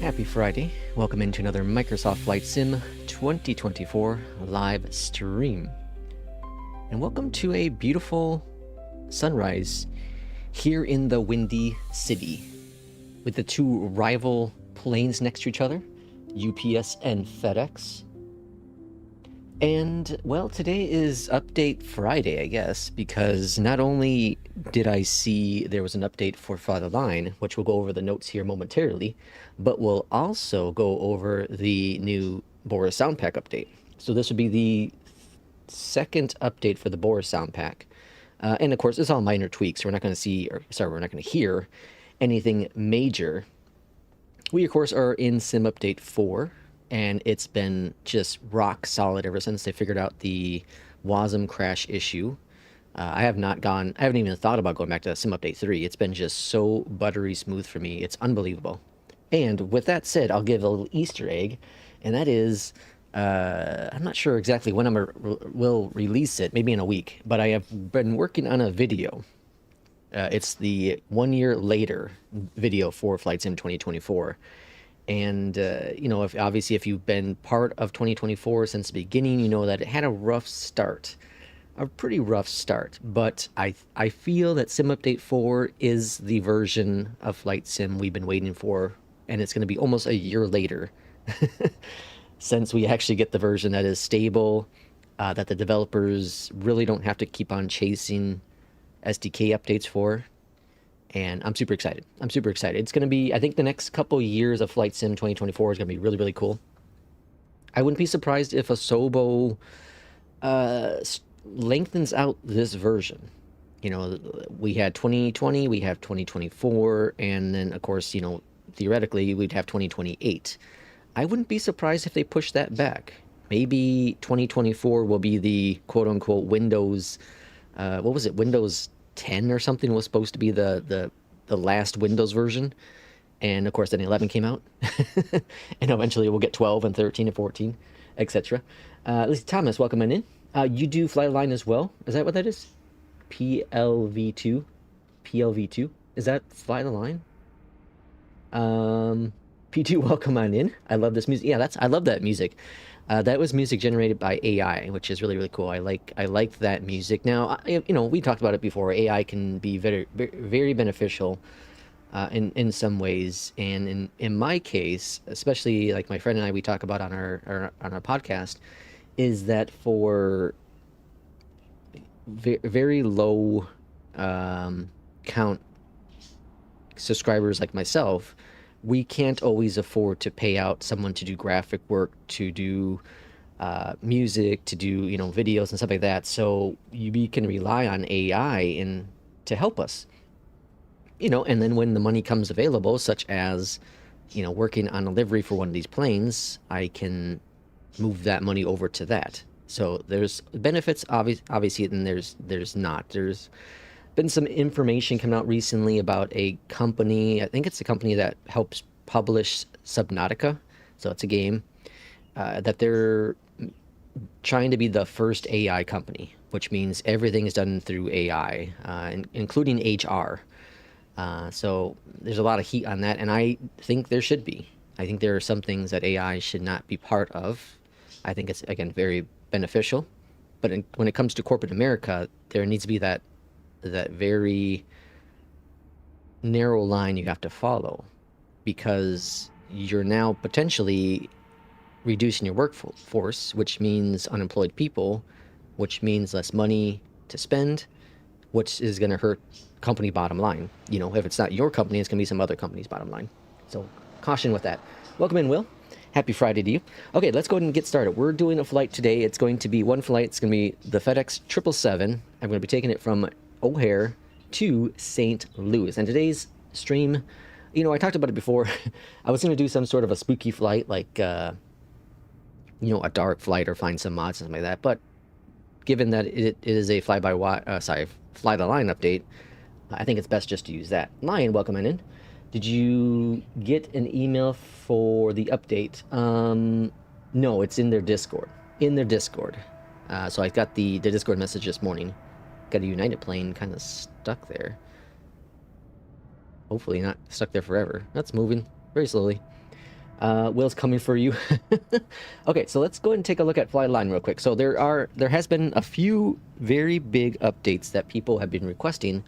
Happy Friday. Welcome into another Microsoft Flight Sim 2024 live stream. And welcome to a beautiful sunrise here in the Windy City with the two rival planes next to each other, UPS and FedEx. And, well, today is Update Friday, I guess, because not only did I see there was an update for Fly the Line, which we'll go over the notes here momentarily, but we'll also go over the new Boris sound pack update. So this would be the second update for the Boris sound pack. And, of course, it's all minor tweaks. We're not going to see, we're not going to hear anything major. We, of course, are in Sim Update 4. And it's been just rock solid ever since they figured out the WASM crash issue. I haven't even thought about going back to Sim Update 3. It's been just so buttery smooth for me. It's unbelievable. And with that said, I'll give a little Easter egg, and that is, I'm not sure exactly when will release it, maybe in a week, but I have been working on a video. It's the 1 year later video for Flight Sim 2024. And, you know, if you've been part of 2024 since the beginning, you know that it had a rough start, a pretty rough start. But I feel that Sim Update 4 is the version of Flight Sim we've been waiting for, and it's going to be almost a year later since we actually get the version that is stable, that the developers really don't have to keep on chasing SDK updates for. And I'm super excited. I'm super excited. It's going to be, I think the next couple years of Flight Sim 2024 is going to be really, really cool. I wouldn't be surprised if Asobo lengthens out this version. You know, we had 2020, we have 2024, and then, of course, you know, theoretically, we'd have 2028. I wouldn't be surprised if they push that back. Maybe 2024 will be the quote-unquote Windows, what was it, Windows 10 or something was supposed to be the last Windows version, and of course then 11 came out. And eventually we'll get 12 and 13 and 14, etc. At least Thomas, welcome in. You do Fly the Line as well? Is that what that is? PLV2? Is that Fly the Line? P2, welcome on in. I love this music. Yeah, I love that music. That was music generated by AI, which is really, really cool. I like that music. Now, you know, we talked about it before. AI can be very, very beneficial in some ways, and in my case, especially like my friend and I, we talk about on our podcast, is that for very low count subscribers like myself, we can't always afford to pay out someone to do graphic work, to do music, to do, you know, videos and stuff like that. So we can rely on AI to help us, you know, and then when the money comes available, such as, you know, working on a livery for one of these planes, I can move that money over to that. So there's benefits, obviously, and there's not. There's been some information come out recently about a company, I think it's a company that helps publish Subnautica, so it's a game, that they're trying to be the first AI company, which means everything is done through AI, including HR. So there's a lot of heat on that, and I think there should be. I think there are some things that AI should not be part of. I think it's, again, very beneficial, but when it comes to corporate America, there needs to be that very narrow line you have to follow, because you're now potentially reducing your workforce, which means unemployed people, which means less money to spend, which is going to hurt company bottom line. You know, if it's not your company, it's going to be some other company's bottom line. So caution with that. Welcome in, Will. Happy Friday to you. Okay, let's go ahead and get started. We're doing a flight today. It's going to be one flight. It's going to be the FedEx 777. I'm going to be taking it from O'Hare to St. Louis. And today's stream, you know, I talked about it before. I was going to do some sort of a spooky flight, like, you know, a dark flight, or find some mods and something like that. But given that it is a Fly the Line update, I think it's best just to use that. Lion, welcome in. Did you get an email for the update? No, it's in their Discord. So I got the Discord message this morning. Got a United plane kind of stuck there. Hopefully not stuck there forever. That's moving very slowly. Will's coming for you. Okay, so let's go ahead and take a look at Flyline real quick. So there has been a few very big updates that people have been requesting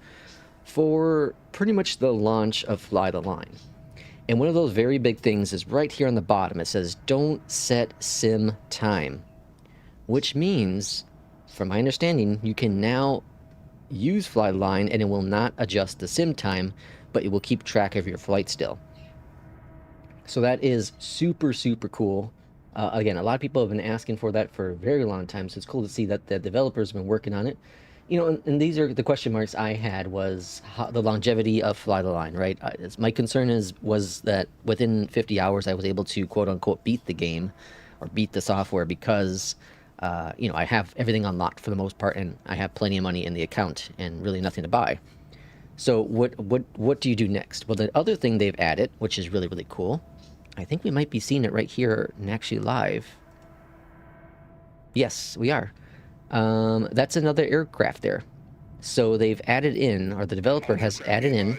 for pretty much the launch of Fly the Line. And one of those very big things is right here on the bottom. It says, don't set sim time, which means, from my understanding, you can now use Fly the Line and it will not adjust the sim time, but it will keep track of your flight still. So that is super, super cool. Again, a lot of people have been asking for that for a very long time, so it's cool to see that the developers have been working on it. You know, and these are the question marks I had, was the longevity of Fly the Line, right? My concern was that within 50 hours I was able to quote-unquote beat the game or beat the software because, you know, I have everything unlocked for the most part and I have plenty of money in the account and really nothing to buy. So what do you do next? Well, the other thing they've added, which is really, really cool, I think we might be seeing it right here and actually live. Yes, we are. That's another aircraft there. So they've added in, or the developer has added in,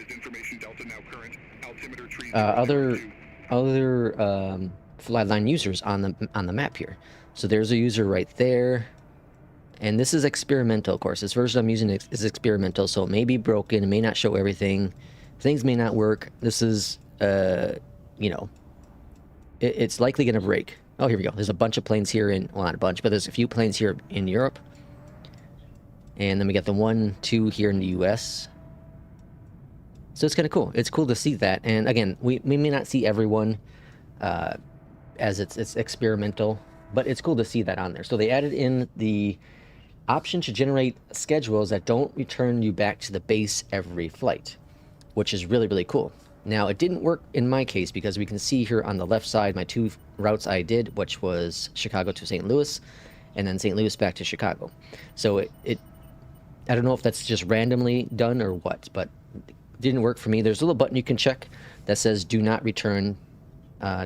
other Flyline users on the map here. So there's a user right there. And this is experimental, of course. This version I'm using is experimental, so it may be broken, it may not show everything. Things may not work. This is, you know, it's likely going to break. Oh, here we go. There's a bunch of planes here in, well, not a bunch, but there's a few planes here in Europe. And then we got the 1, 2 here in the US. So it's kind of cool. It's cool to see that. And again, we may not see everyone as it's experimental, but it's cool to see that on there. So they added in the option to generate schedules that don't return you back to the base every flight, which is really, really cool. Now, it didn't work in my case because we can see here on the left side my 2 routes I did, which was Chicago to St. Louis and then St. Louis back to Chicago. So it I don't know if that's just randomly done or what, but it didn't work for me. There's a little button you can check that says do not return,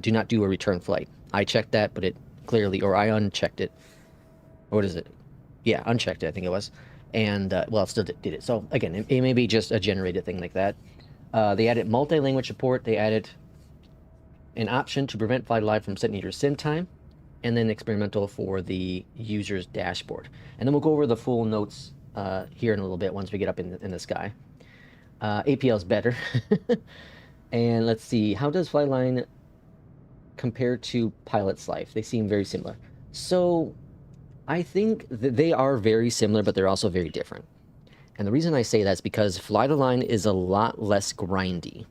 do not do a return flight. I checked that, but it clearly, or I unchecked it. What is it? Yeah, unchecked it, I think it was. And, well, it still did it. So, again, it may be just a generated thing like that. They added multi-language support. They added an option to prevent Fly Live from setting your sim time, and then experimental for the user's dashboard. And then we'll go over the full notes here in a little bit once we get up in the sky. APL is better. And let's see, how does Flyline compare to Pilot's Life? They seem very similar. So I think that they are very similar, but they're also very different. And the reason I say that is because Fly the Line is a lot less grindy.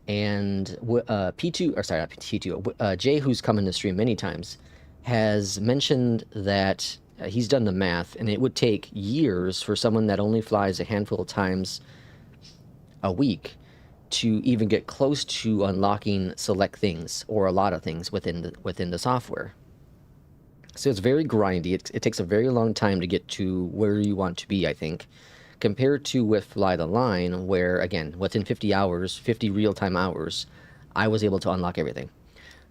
And P2, or sorry, not P2, Jay, who's come in the stream many times, has mentioned that he's done the math, and it would take years for someone that only flies a handful of times a week to even get close to unlocking select things or a lot of things within the software. So it's very grindy. It takes a very long time to get to where you want to be, I think, compared to with Fly the Line, where, again, within 50 hours, 50 real-time hours, I was able to unlock everything.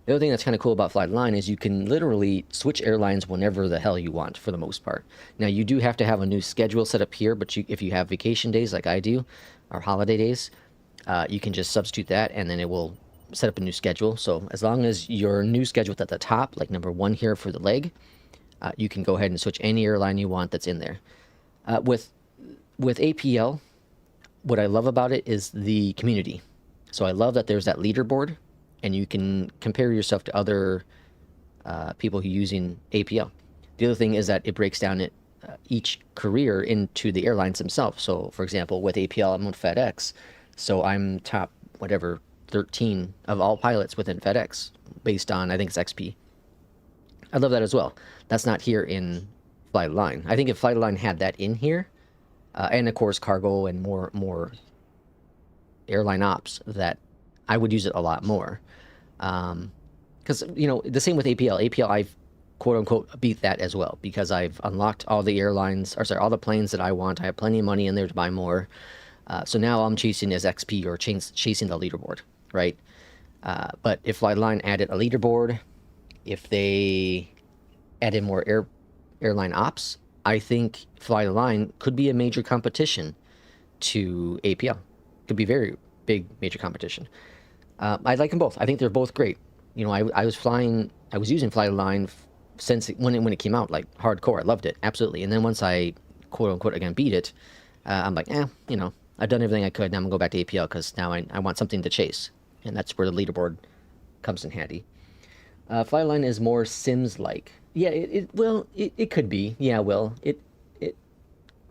The other thing that's kind of cool about Fly the Line is you can literally switch airlines whenever the hell you want, for the most part. Now, you do have to have a new schedule set up here, but if you have vacation days like I do, or holiday days, you can just substitute that, and then it will set up a new schedule. So as long as your new schedule is at the top, like number 1 here for the leg, you can go ahead and switch any airline you want that's in there. With APL, what I love about it is the community. So I love that there's that leaderboard, and you can compare yourself to other people who are using APL. The other thing is that it breaks down each career into the airlines themselves. So, for example, with APL, I'm on FedEx, so I'm top, whatever, 13 of all pilots within FedEx, based on, I think it's XP. I love that as well. That's not here in Fly the Line. I think if Fly the Line had that in here, and of course cargo and more airline ops, that I would use it a lot more. Because, you know, the same with APL. APL, I've quote-unquote beat that as well, because I've unlocked all the airlines, or sorry, all the planes that I want. I have plenty of money in there to buy more. So now all I'm chasing is XP or chasing the leaderboard, right? But if Fly the Line added a leaderboard, if they added more airline ops, I think Fly the Line could be a major competition to APL. Could be very big major competition. I like them both. I think they're both great. You know, I was flying, I was using Flyline since when it came out, like hardcore. I loved it, absolutely. And then once I quote unquote again beat it, I'm like, you know, I've done everything I could. Now I'm gonna go back to APL because now I want something to chase, and that's where the leaderboard comes in handy. Flyline is more Sims-like. Yeah, it could be. Yeah, well, it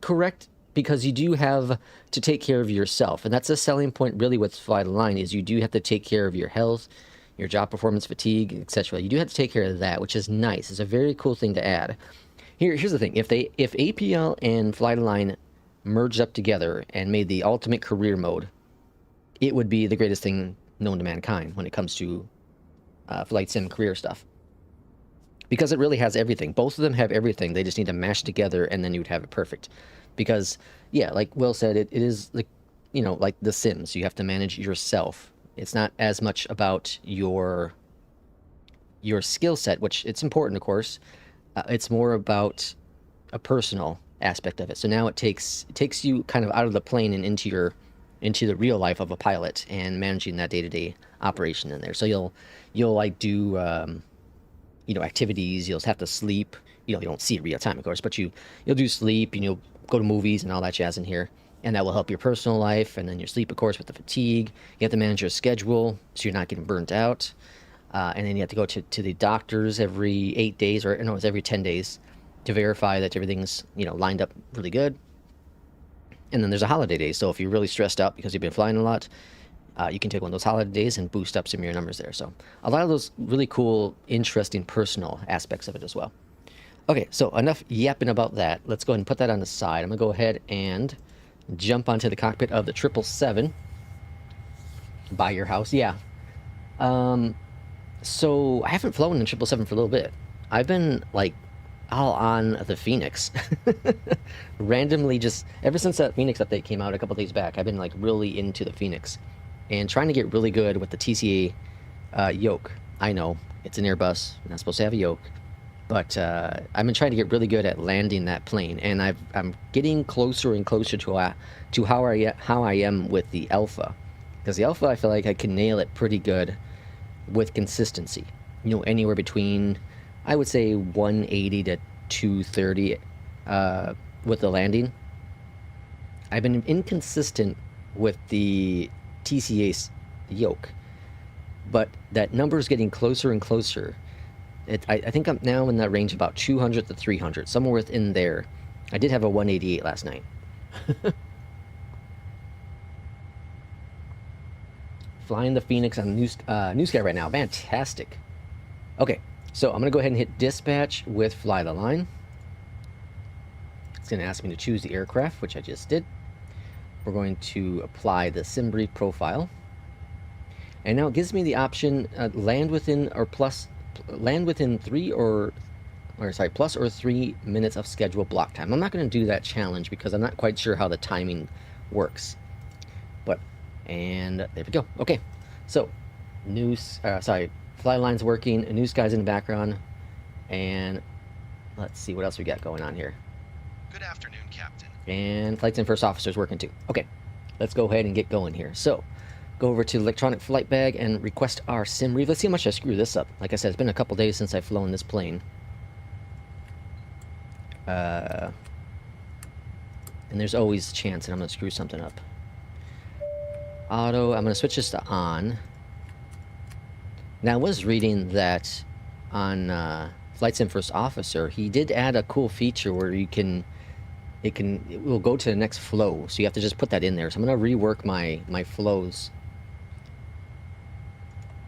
correct, because you do have to take care of yourself, and that's a selling point really with Flyline, is you do have to take care of your health, your job performance, fatigue, etc. You do have to take care of that, which is nice. It's a very cool thing to add. Here's the thing: if APL and Flyline merged up together and made the ultimate career mode, it would be the greatest thing known to mankind when it comes to flight sim career stuff, because it really has everything. Both of them have everything. They just need to mash together, and then you would have it perfect. Because, yeah, like Will said, it is like, you know, like The Sims. You have to manage yourself. It's not as much about your skill set, which it's important, of course. It's more about a personal aspect of it. So now it takes you kind of out of the plane and into the real life of a pilot and managing that day-to-day operation in there. So you'll like do you know, activities. You'll have to sleep. You know, you don't see it real time, of course, but you'll do sleep, and you'll go to movies and all that jazz in here, and that will help your personal life. And then your sleep, of course, with the fatigue. You have to manage your schedule so you're not getting burnt out. And then you have to go to the doctors every 8 days, or no, it's every 10 days, to verify that everything's, you know, lined up really good. And then there's a holiday day, so if you're really stressed out because you've been flying a lot, you can take one of those holiday days and boost up some of your numbers there. So a lot of those really cool, interesting personal aspects of it as well. Okay, so enough yapping about that. Let's go ahead and put that on the side. I'm going to go ahead and jump onto the cockpit of the 777 by your house. Yeah. So I haven't flown in 777 for a little bit. I've been, like, all on the FENIX. Randomly, just ever since that FENIX update came out a couple days back, I've been, like, really into the FENIX. And trying to get really good with the TCA Yoke. I know, it's an Airbus. You're not supposed to have a Yoke. But I've been trying to get really good at landing that plane, and I'm getting closer and closer to how I am with the Alpha, because the Alpha, I feel like I can nail it pretty good with consistency. You know, anywhere between, I would say, 180 to 230 with the landing. I've been inconsistent with the TCA Yoke, but that number is getting closer and closer. I think I'm now in that range about 200 to 300, somewhere within there. I did have a 188 last night. Flying the FENIX on New Sky right now. Fantastic. Okay, so I'm going to go ahead and hit dispatch with Fly the Line. It's going to ask me to choose the aircraft, which I just did. We're going to apply the SimBrief profile. And now it gives me the option land within plus or 3 minutes of scheduled block time. I'm not going to do that challenge because I'm not quite sure how the timing works. And there we go. Okay, so Fly Line's working, New Sky's in the background, and let's see what else we got going on here. Good afternoon, Captain. And Flight Sim First Officer's working too. Okay, let's go ahead and get going here. So, go over to the electronic flight bag and request our SimBrief. Let's see how much I screw this up. Like I said, it's been a couple days since I've flown this plane. And there's always a chance that I'm going to screw something up. Auto, I'm going to switch this to on. Now, I was reading that on Flight Sim First Officer, he did add a cool feature where it will go to the next flow. So you have to just put that in there. So I'm going to rework my flows.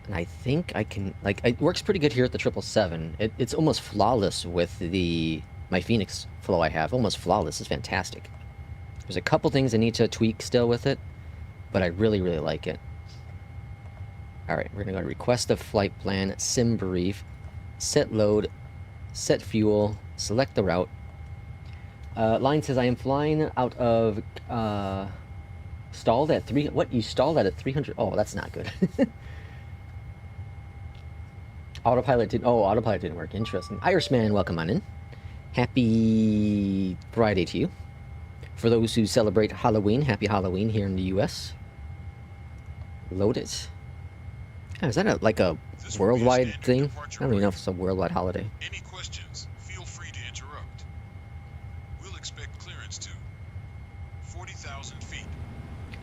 And I think I can, like, it works pretty good here at the 777. It's almost flawless with my FENIX flow I have. Almost flawless. It's fantastic. There's a couple things I need to tweak still with it, but I really, really like it. Alright, we're going to go to request a flight plan, SimBrief, set load, set fuel, select the route. Line says I am flying out of, stalled at 3, what? You stalled at 300? Oh, that's not good. Autopilot didn't work. Interesting. Irishman, welcome on in. Happy Friday to you. For those who celebrate Halloween, happy Halloween here in the U.S. Load it. Oh, is that like a This will be a worldwide standard thing. I departure don't even know if brief. it's a worldwide holiday. Any questions, feel free to interrupt. We'll expect clearance to 40,000 feet.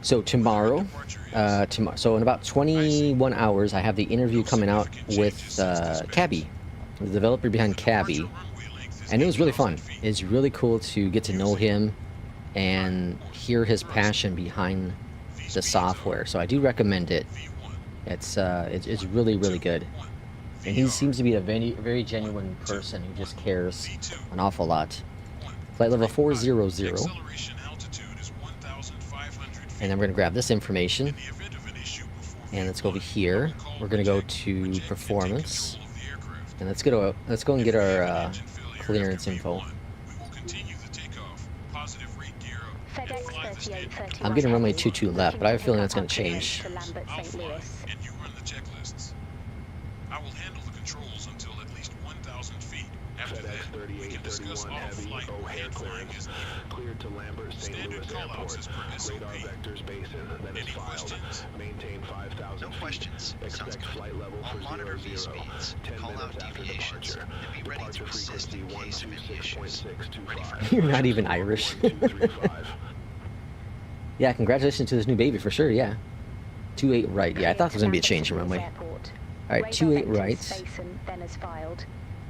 So tomorrow, so in about 21 hours, I have the interview coming out with Cabby, the developer behind Cabby, and it was really fun. It's really cool to get to know him and hear his passion behind the software. So I do recommend it. It's really, really good, and he seems to be a very genuine person who just cares an awful lot. Flight level 400. And then we're going to grab this information, and let's go over here. We're going to go to performance, and let's go and get our clearance info. I'm getting runway 22 left, but I have a feeling that's going to change. I will handle the controls until at least 1,000 feet. After that, we can discuss off-flight and flying business. Cleared to Lambert, St. Standard Louis callouts Airport. as per SOP. Radar vectors basin, then Any is filed. questions? Maintain 5,000 No feet. questions. Sounds Expect good. flight level I'll for monitor 00. V-speeds, 10 call out minutes after deviations, departure. and be ready to Departure assist frequency in case of any issues. 126.625. You're not even Irish. 1235. Yeah, congratulations to this new baby for sure. Yeah, 28 right. Yeah, I thought there was going to be a change in runway. All right, 28 right. Then as filed.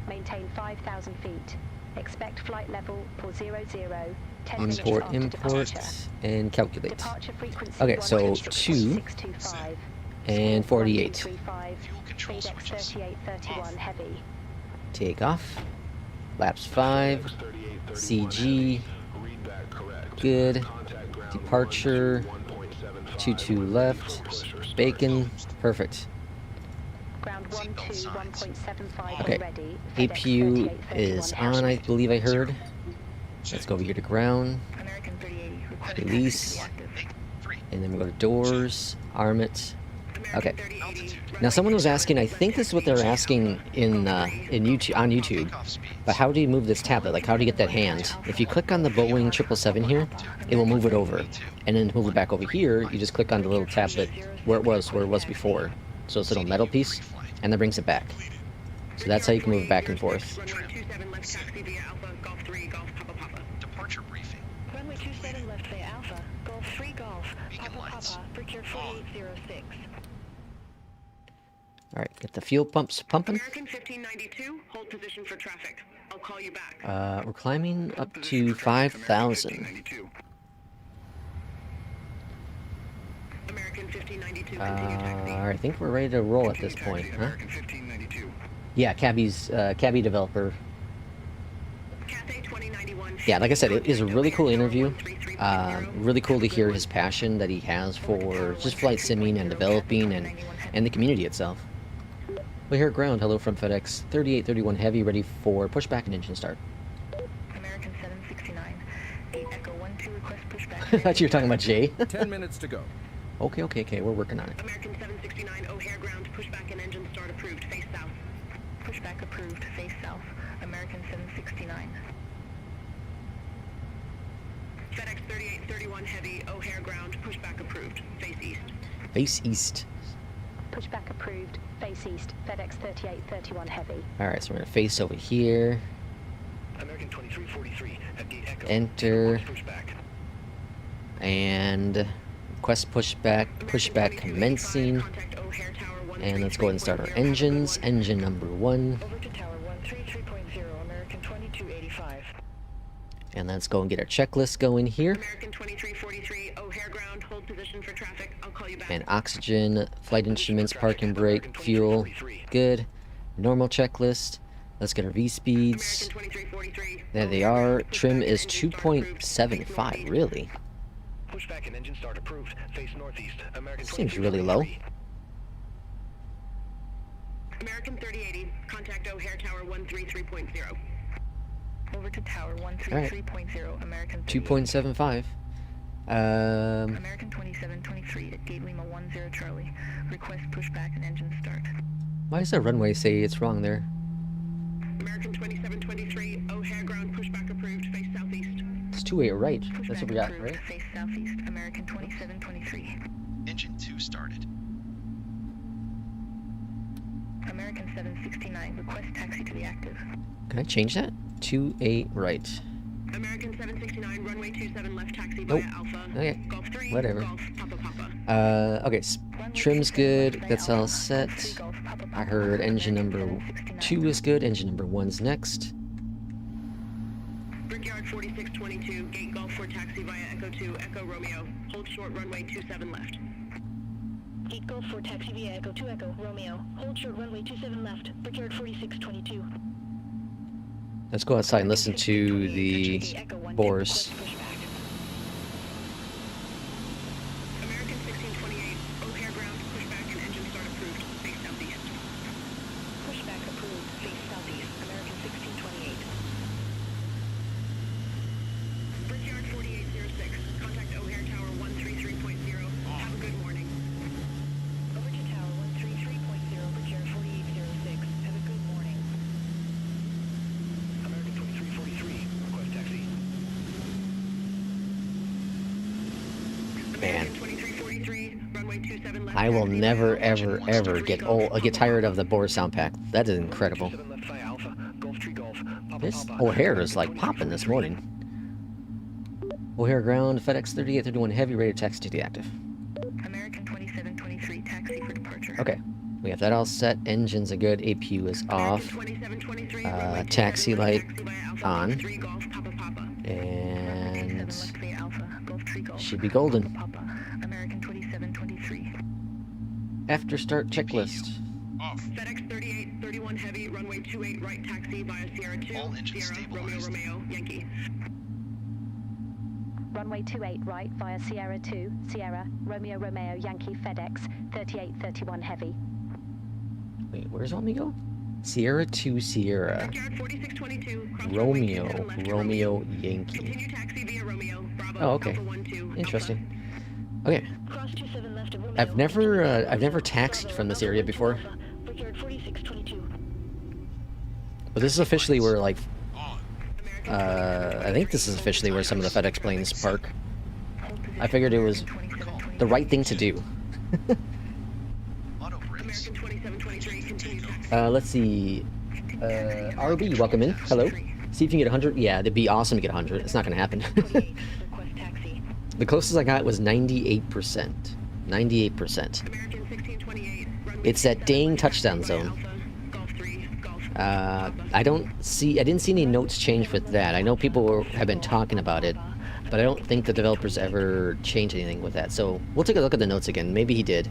Maintain 5,000 feet. Expect flight level for 00. 10 minutes Import, after import, departure. and calculate. Departure frequency Okay, so 2 625. and 48. 1335. Fuel control FedEx switches. 3831 heavy. Take off. Laps 5. CG. Read back correct. Good. Contact ground Departure. 121.75. 22 left. Bacon. Perfect. Ground 121.75 Okay. already. APU is on, I believe I heard. Let's go over here to ground. American 3080 Release. Make 3. And then we go to doors. Arm it. Okay. Altitude. Now someone was asking, I think this is what they're asking in YouTube, on YouTube, Takeoff speeds. but how do you move this tablet? Like, how do you get that hand? If you click on the Boeing 777 here, it will move it over. And then to move it back over here, you just click on the little tablet where it was before. So it's a little metal piece, and that brings it back. So that's how you can move it back and forth. Runway 27 left taxi via Alpha, Golf 3, Golf, Papa Papa. Departure briefing. Runway 27 left via Alpha, Golf 3 Golf, Beacon Papa lights. Papa, Procure 4806. All right, get the fuel pumps pumping. American 1592, hold position for traffic. I'll call you back. We're climbing up to 5,000. American 1592, continue taxi. I think we're ready to roll at this point, huh? American 1592. Yeah, Cabby developer. Cathay 2091. Yeah, like I said, it is a really cool interview. 1330. Really cool to hear his passion that he has for just flight simming and developing and the community itself. We're here at ground. Hello from FedEx 3831 Heavy, ready for pushback and engine start. American 769, 8 Echo 12, request pushback. I thought you were talking about Jay. 10 minutes to go. Okay, we're working on it. American 769, O'Hare ground, pushback and engine start approved, face south. Pushback approved, face south. American 769. FedEx 3831 heavy, O'Hare ground, pushback approved, face east. Face east. Pushback approved, face east. FedEx 3831 heavy. Alright, so we're going to face over here. American 2343 at gate Echo. Enter. Pushback. And request pushback commencing. Contact O'Hare Tower 133.0. And let's go ahead and start our engines. Engine number 1. Over to tower 133.0, American 2285. And let's go and get our checklist going here. American 2343, O'Hare ground, hold position for traffic. I'll call you back. And oxygen, flight instruments, parking brake, fuel. Good. Normal checklist. Let's get our V-speeds. American 2343. There they are. Trim is 2.75, really? Pushback and engine start approved. Face northeast. American Seems really low. 2343. American 3080, contact O'Hare Tower 133.0. Over to tower 133.0, American 2.75. American 2723 at gate Lima 10 Charlie. Request pushback and engine start. Why does the runway say it's wrong there? American 2723, O'Hare ground, pushback approved, face southeast. It's 2-8 right. That's what Pushback we got, approved, right? face southeast, American 2723. Engine 2 started. 769, request taxi to the active. Can I change that? 28 right. American 769, runway 27 left taxi Nope. via Alpha. Okay. Golf 3, Whatever. Golf, Papa Papa. Okay, trim's good. That's all set. I heard engine number 2 is good. Engine number 1's next. Brickyard 4622, gate Golf 4 taxi via Echo 2, Echo Romeo. Hold short runway 27 left. Gate Golf 4 taxi via Echo 2 Echo, Romeo. Hold short runway 27 left, Brickyard 4622. Let's go outside and listen to the Boris. American 1628, O'Hare ground, pushback and engine start approved, face southeast. Pushback approved, face southeast, American 1628. Brickyard 4806, contact O'Hare Tower 133.0. Have a good morning. Over to Tower 133.0, Brickyard 4806. Have a good morning. American 2343, request taxi. Man, American 2343, runway 27 left. I will taxi never, via ever, Golf ever 3 get Golf, get Papa tired Papa. of the Boris sound pack. That is incredible. 27 left via Alpha, Golf 3 Golf, Papa This Papa. O'Hare is like popping this morning. O'Hare ground, FedEx 3831 heavy, ready to taxi to the active. American 2723, taxi for departure. Okay, we have that all set. Engines are good. APU is off. 2723, Taxi light on. 3 Golf, Papa Papa. And left via Alpha, Golf 3 Golf. should be golden. Papa, American 2723. After start checklist. Off. FedEx 3831 heavy, runway 28 right taxi via Sierra 2, All engines Sierra, Romeo, stabilized. Romeo, Yankee. Runway 28 right via Sierra 2, Sierra, Romeo Romeo Yankee FedEx 3831 heavy. Wait, where's Romeo? Sierra 2 Sierra. Brickyard 4622, cross runway Romeo 27 left, Romeo Yankee. Continue taxi via Romeo, Bravo, Oh, okay. Alpha 12, Interesting. Okay, Cross 27 left of Romeo. I've never taxied from this area before, Brickyard 4622. but this is officially where like On. I think this is officially where some of the FedEx planes park. I figured it was the right thing to do. Auto brakes. American 2723, continue taxi. Let's see. RB, welcome in. Hello. See if you can get 100. Yeah, it'd be awesome to get 100. It's not gonna happen. 28, request taxi. The closest I got was 98%. 98%. American 1628, runway It's that 27 dang left touchdown taxi zone. via Alpha, Golf 3, Golf, I didn't see any notes change with that. I know people have been talking about it, but I don't think the developers ever changed anything with that. So we'll take a look at the notes again. Maybe he did.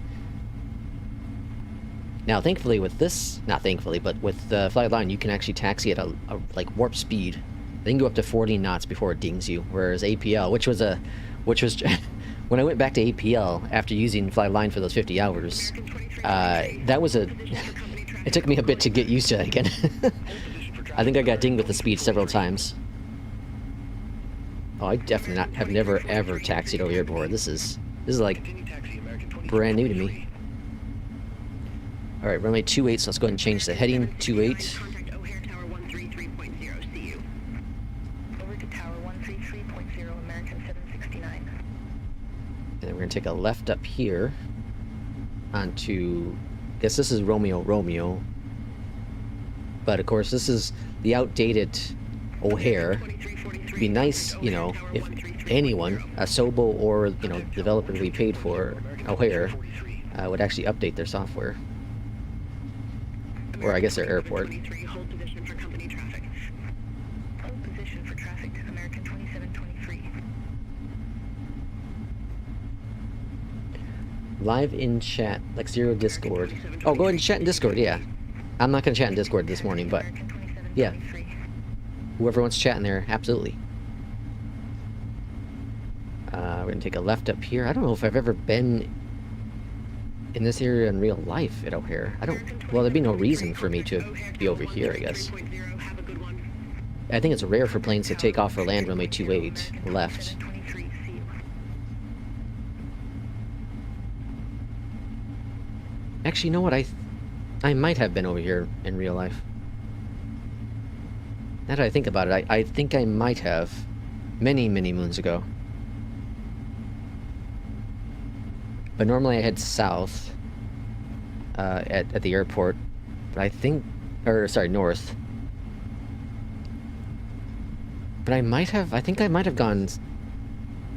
Now, thankfully with this, not thankfully, but with the Flight Line, you can actually taxi at a like warp speed. They can go up to 40 knots before it dings you, whereas APL, which was when I went back to APL after using Flight Line for those 50 hours, that was it took me a bit to get used to that again. I think I got dinged with the speed several times. Oh, I definitely have never ever taxied over here before. This is like Continue taxi, American 23. brand new to me. All right, runway 28. So let's go ahead and change the heading. 28. Contact O'Hare Tower 133.0, see you. Over to Tower 133.0, American 769. And then we're gonna take a left up here onto, I guess this is Romeo Romeo, but of course this is the outdated O'Hare. It'd be nice, you know, if anyone, a Sobo or, you know, developer we paid for O'Hare would actually update their software, or I guess their airport. 23, hold position for company traffic. Hold position for traffic, American 2723. Live in chat, like Zero Discord. Oh, go ahead and chat in Discord, yeah. I'm not gonna chat in Discord this morning, but American 2723. yeah. Whoever wants to chat in there, absolutely. We're gonna take a left up here. I don't know if I've ever been in this area in real life at O'Hare. Well, there'd be no reason for me to be over here, I guess. Have a good one. I think it's rare for planes to take off or land runway 28 left. 723, see you. Actually, you know what? I might have been over here in real life. Now that I think about it, I think I might have many, many moons ago. But normally I head south at the airport But I think, or sorry, north. But I think I might have gone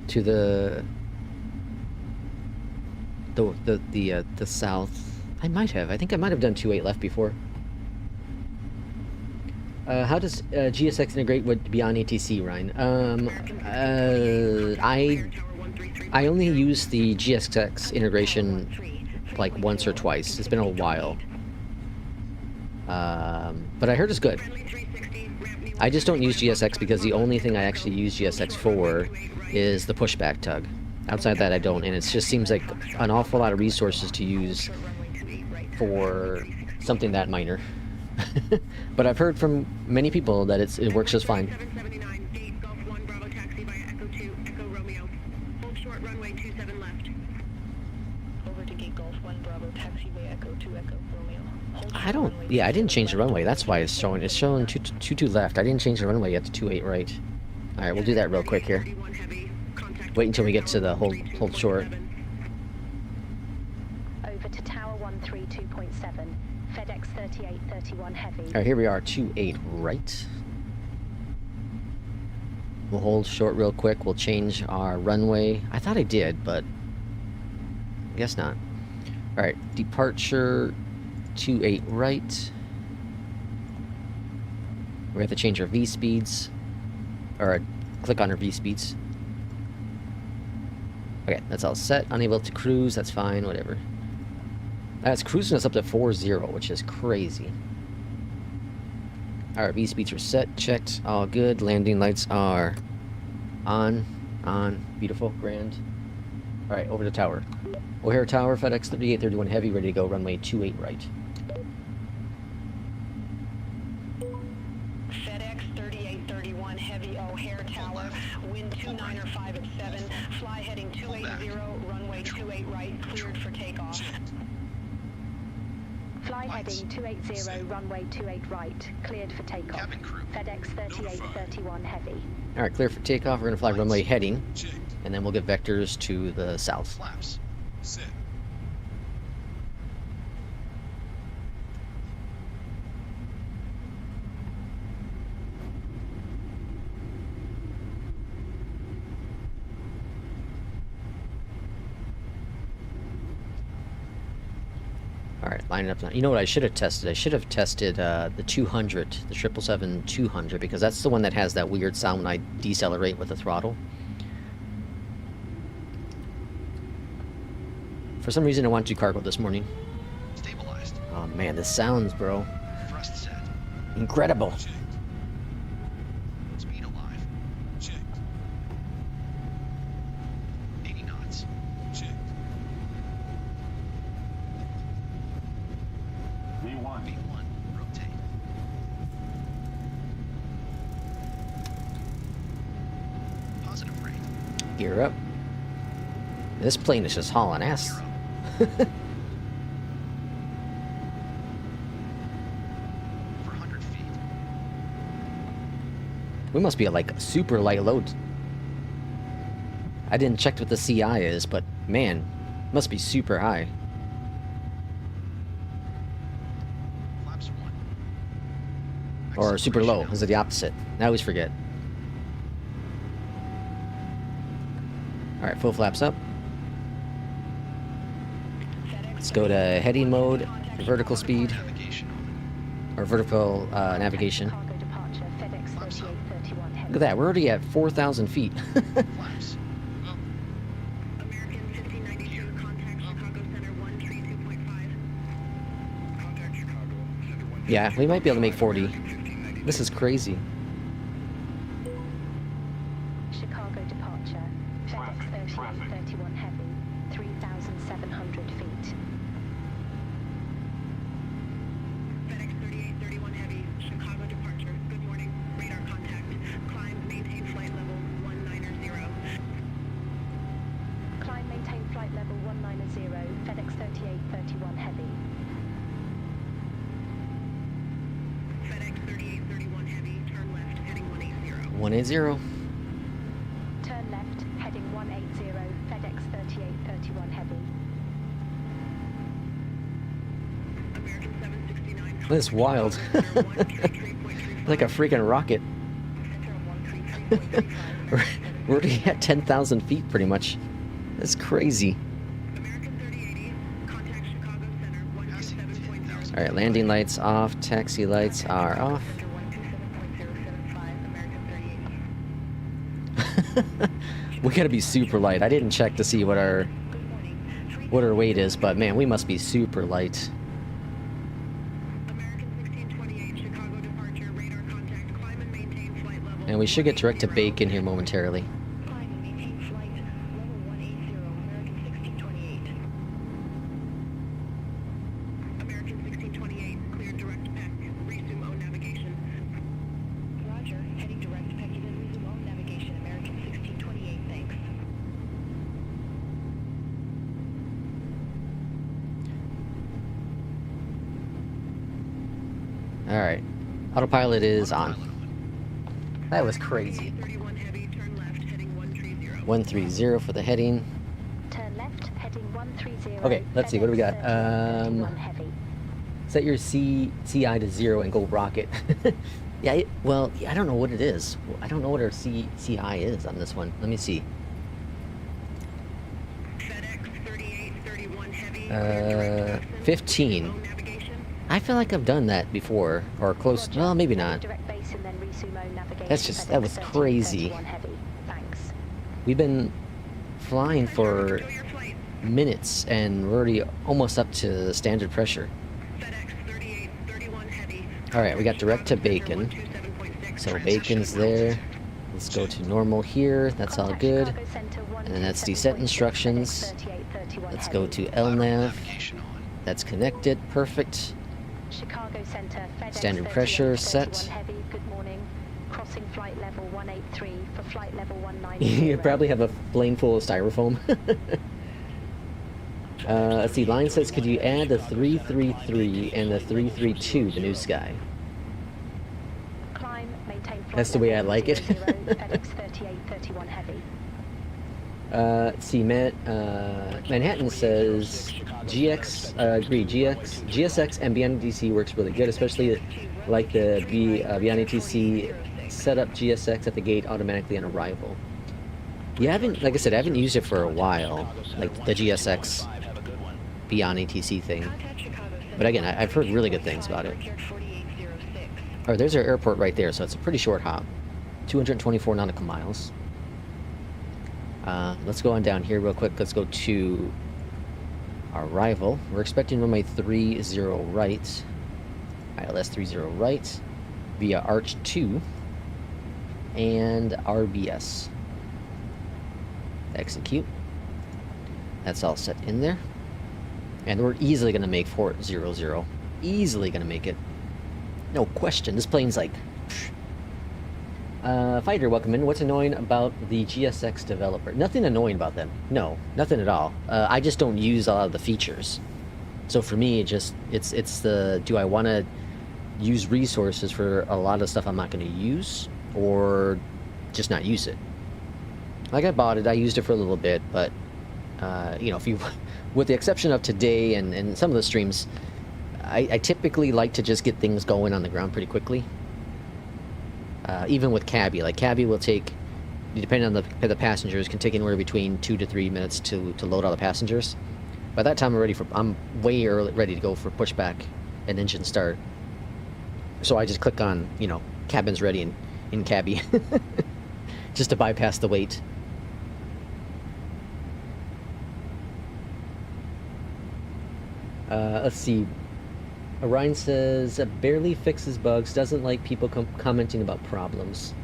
to the south. I think I might have done 2.8 left before. How does GSX integrate with Beyond ATC, Ryan? I only use the GSX integration like once or twice. It's been a while. But I heard it's good. I just don't use GSX because the only thing I actually use GSX for is the pushback tug. Outside that, I don't, and it just seems like an awful lot of resources to use for something that minor. But I've heard from many people that it works just fine. 779, gate Golf 1 Bravo taxi via Echo 2, Echo Romeo. Hold short runway 27 left. Over to gate Golf 1 Bravo taxi via Echo 2 Echo Romeo. Hold short I don't. runway Yeah, I didn't 27 change the left. runway. That's why it's showing. It's showing 22 left. I didn't change the runway yet to 28 right. All right, we'll do that real quick here. 31 heavy. Contact Wait until we get to the tower hold short. 132.7. Over to tower 132.7. FedEx 3831 heavy. All right, here we are, 28 right. We'll hold short real quick. We'll change our runway. I thought I did, but I guess not. All right, departure 28 right. We have to change our V speeds, or click on our V speeds. Okay, that's all set. Unable to cruise, that's fine, whatever. That's cruising us up to 40, which is crazy. All right, V speeds are set, checked, all good. Landing lights are on, beautiful, grand. All right, over to tower. O'Hare Tower, FedEx 3831 heavy, ready to go, runway 28 right. FedEx 3831 heavy O'Hare Tower. Wind 295 at 7. Fly heading 280, runway 28 right. Cleared for takeoff. Fly heading 280, runway 28 right. Cleared for takeoff. Cabin crew. FedEx 3831 heavy. All right, clear for takeoff. We're gonna fly runway heading, Checked. and then we'll get vectors to the south. Flaps. Set. All right, line it up now. You know what I should have tested? I should have tested the 200, the 777-200, because that's the one that has that weird sound when I decelerate with the throttle. For some reason, I wanted to do cargo this morning. Stabilized. Oh man, this sounds, bro, Thrust set. incredible. Checked. Speed alive. Checked. 80 knots. Checked. V1. Rotate. Positive rate. Gear up. This plane is just hauling ass. 0. For 100 feet. We must be at like super light load. I didn't check what the CI is, but man, must be super high. Flaps 1. Or super low. Acceleration Is it the opposite? I always forget. Alright, full flaps up. Let's go to heading mode, vertical speed, Navigation on. or vertical navigation. Cargo departure. FedEx 3831 heavy. Look at that, we're already at 4,000 feet. Flaps. Up. American 1592, contact Chicago Center 132.5. Contact Chicago Center 132.5. Yeah, we might be able to make 40. This is crazy. Chicago departure. FedEx 3831 heavy. 3,700 feet. FedEx 3831 heavy, Chicago departure. Good morning. Radar contact. Climb, maintain flight level 190. Climb, maintain flight level 190. FedEx 3831 heavy. FedEx 3831 heavy, turn left, heading 180. 180. Turn left, heading 180. FedEx 3831 heavy. American 769, That's wild. Like a freaking rocket. We're already at 10,000 feet, pretty much. That's crazy. All right, landing lights off, taxi lights are off. We gotta be super light. I didn't check to see what our weight is, but man, we must be super light. And we should get direct to Bacon here momentarily. Alright, autopilot is on. That was crazy. 130 for the heading. Turn left, heading 130. Okay, let's see, what do we got? Set your CI to 0 and go rocket. Yeah, well, I don't know what it is. I don't know what our CI is on this one. Let me see. 15. I feel like I've done that before, or close. Well, maybe not. That was crazy. We've been flying for minutes, and we're already almost up to standard pressure. Alright, we got direct to Bacon. So Bacon's there. Let's go to normal here. That's all good. And then that's descent instructions. Let's go to LNAV. That's connected. Perfect. Chicago Center, Standard pressure set. Heavy, good morning. Crossing flight level 183 for flight level 190. You probably have a plane full of styrofoam. Let's see, line says, could you add the 333 and the 332, the new sky? Climb, maintain flight That's the way I like it. FedEx 3831 heavy. Let's see, Manhattan says GX, agree, GSX and Beyondatc works really good, especially like the Beyondatc set up GSX at the gate automatically on arrival. Yeah, like I said, I haven't used it for a while, like the GSX Beyondatc thing. But again, I've heard really good things about it. Oh, there's our airport right there, so it's a pretty short hop. 224 nautical miles. Let's go on down here real quick. Let's go to our arrival. We're expecting runway 30 right. ILS 30 right via Arch 2 and RBS. Execute. That's all set in there. And we're easily going to make 400. Easily going to make it. No question. This plane's like... Fighter, welcome in. What's annoying about the GSX developer? Nothing annoying about them. No, nothing at all. I just don't use a lot of the features. So for me, it's the, do I want to use resources for a lot of stuff I'm not going to use, or just not use it? Like, I bought it, I used it for a little bit, but you know, if you, with the exception of today and some of the streams, I typically like to just get things going on the ground pretty quickly. Even with cabby, like cabby will take, depending on the passengers, can take anywhere between 2 to 3 minutes to load all the passengers. By that time, I'm way ready to go for pushback and engine start. So I just click on, you know, cabins ready in cabby, just to bypass the wait. Let's see. Orion says, barely fixes bugs, doesn't like people commenting about problems.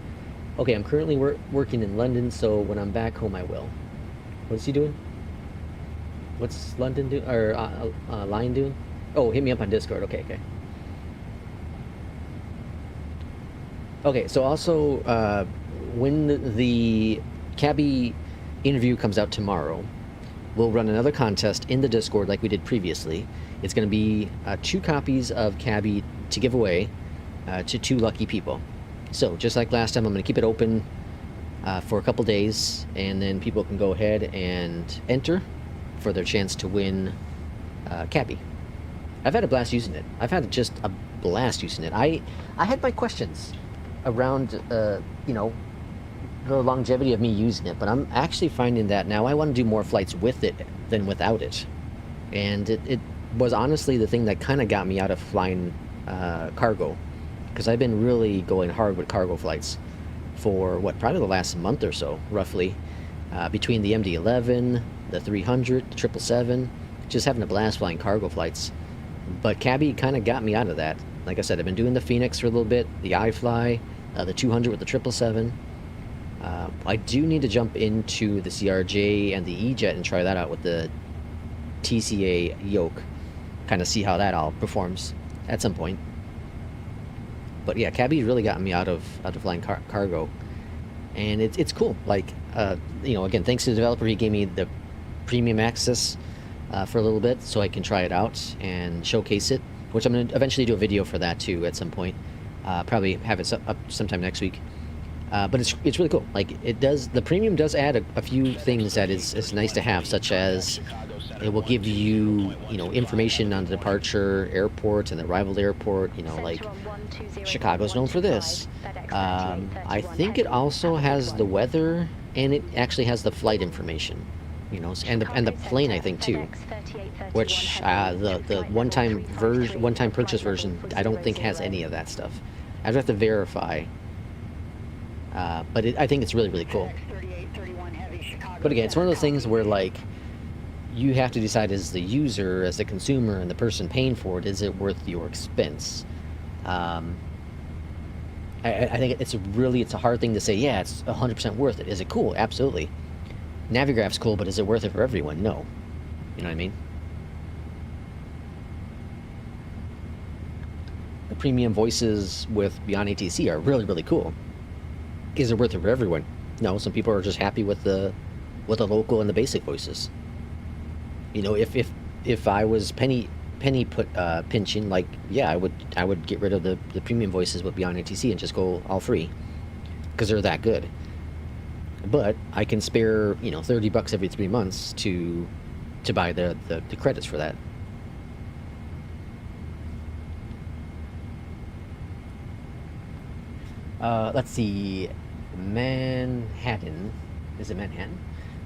Okay, I'm currently working in London, so when I'm back home I will. What's he doing? What's London doing? Or Lion doing? Oh, hit me up on Discord. Okay. Okay, so also, when the cabby interview comes out tomorrow, we'll run another contest in the Discord like we did previously. It's going to be 2 copies of cabby to give away to 2 lucky people. So, just like last time, I'm going to keep it open for a couple days, and then people can go ahead and enter for their chance to win cabby. I've had a blast using it. I've had just a blast using it. I had my questions around, you know, the longevity of me using it, but I'm actually finding that now I want to do more flights with it than without it. And it was honestly the thing that kind of got me out of flying cargo, because I've been really going hard with cargo flights for, what, probably the last month or so, roughly, between the MD-11, the 300, the 777, just having a blast flying cargo flights. But Cabby kind of got me out of that. Like I said, I've been doing the FENIX for a little bit, the iFly, the 200 with the 777. I do need to jump into the CRJ and the EJET and try that out with the TCA Yoke, kind of see how that all performs at some point. But yeah, Cabby really got me out of flying cargo, and it's cool. Like, you know, again, thanks to the developer, he gave me the premium access for a little bit, so I can try it out and showcase it. Which I'm gonna eventually do a video for that too at some point. Probably have it up sometime next week. But it's really cool. Like, the premium does add a few things that is nice to have, such as it will give you, you know, information on the departure airport and the arrival airport. You know, like Chicago's known for this. I think it also has the weather, and it actually has the flight information. You know, and the plane, I think, too. Which the one-time purchase version, I don't think has any of that stuff. I have to verify. But I think it's really, really cool. But again, it's one of those things where, like, you have to decide as the user, as the consumer, and the person paying for it, is it worth your expense? I think it's a hard thing to say, yeah, it's 100% worth it. Is it cool? Absolutely. Navigraph's cool, but is it worth it for everyone? No. You know what I mean? The premium voices with Beyondatc are really, really cool. Is it worth it for everyone? No, some people are just happy with the local and the basic voices. You know, if I was penny pinching, like, yeah, I would get rid of the premium voices with Beyondatc and just go all free, because they're that good. But I can spare, you know, $30 every 3 months to buy the credits for that. Let's see, Manhattan. Is it Manhattan?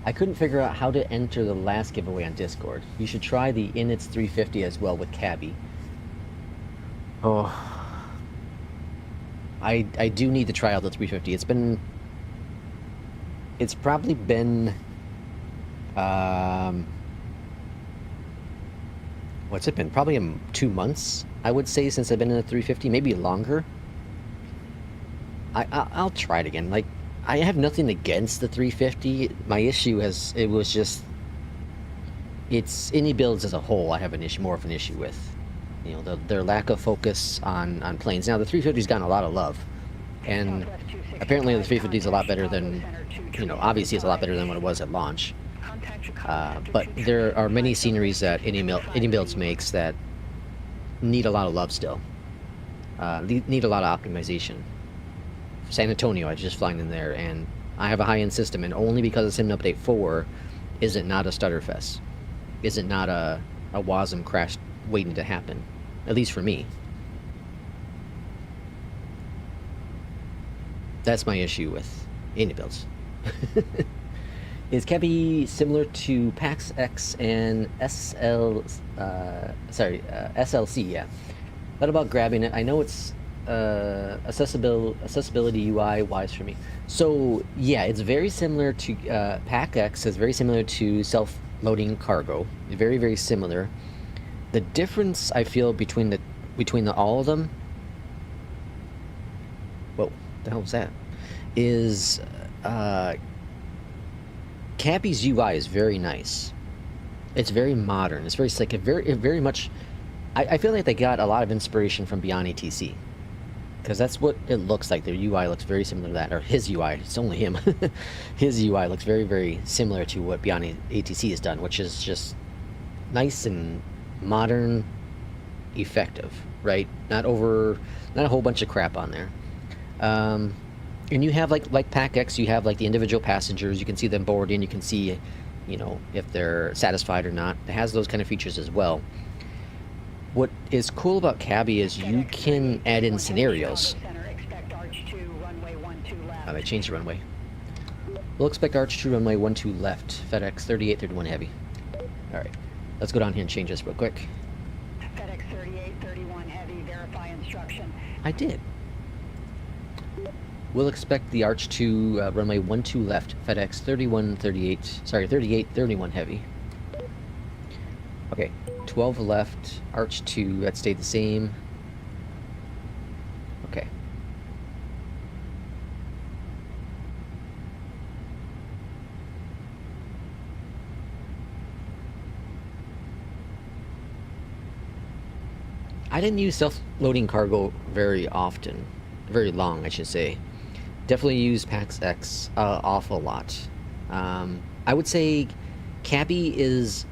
I couldn't figure out how to enter the last giveaway on Discord. You should try the Inits 350 as well with Cabby. Oh, I do need to try out the 350. It's probably been, what's it been? Probably 2 months, I would say, since I've been in a 350, maybe longer. I'll try it again. Like, I have nothing against the 350. My issue it's any builds as a whole I have more of an issue with. You know, their lack of focus on planes. Now, the 350's gotten a lot of love, and apparently the 350 is a lot better than, you know, obviously it's a lot better than what it was at launch. But there are many sceneries that any builds makes that need a lot of love still. Need a lot of optimization. San Antonio, I was just flying in there, and I have a high-end system, and only because it's in Update 4 is it not a stutterfest. Is it not a WASM crash waiting to happen? At least for me. That's my issue with any builds. Is Cabby similar to PAX X and SLC? Yeah. What about grabbing it? I know it's accessibility UI wise for me. So yeah, it's very similar to PAX X is very similar to self-loading cargo. Very, very similar. The difference I feel between all of them, whoa, the hell was that? Is Cabby's UI is very nice. It's very modern. It's very slick. Very much. I feel like they got a lot of inspiration from Beyondatc, because that's what it looks like. Their UI looks very similar to that, or his UI. It's only him. His UI looks very, very similar to what Beyondatc has done, which is just nice and modern, effective, right? Not a whole bunch of crap on there. And you have like PAX X, you have like the individual passengers. You can see them boarding. You can see, you know, if they're satisfied or not. It has those kind of features as well. What is cool about Cabby is you can add in scenarios. They changed the runway. We'll expect Arch 2 runway 12 left. FedEx 3831 heavy. Alright. Let's go down here and change this real quick. FedEx 3831 heavy, verify instruction. I did. We'll expect the Arch 2 runway 12 left. FedEx 3831 heavy. Okay. 12 left. Arch 2. That stayed the same. Okay. I didn't use self-loading cargo very often. Very long, I should say. Definitely use PAX X awful lot. I would say Cabby is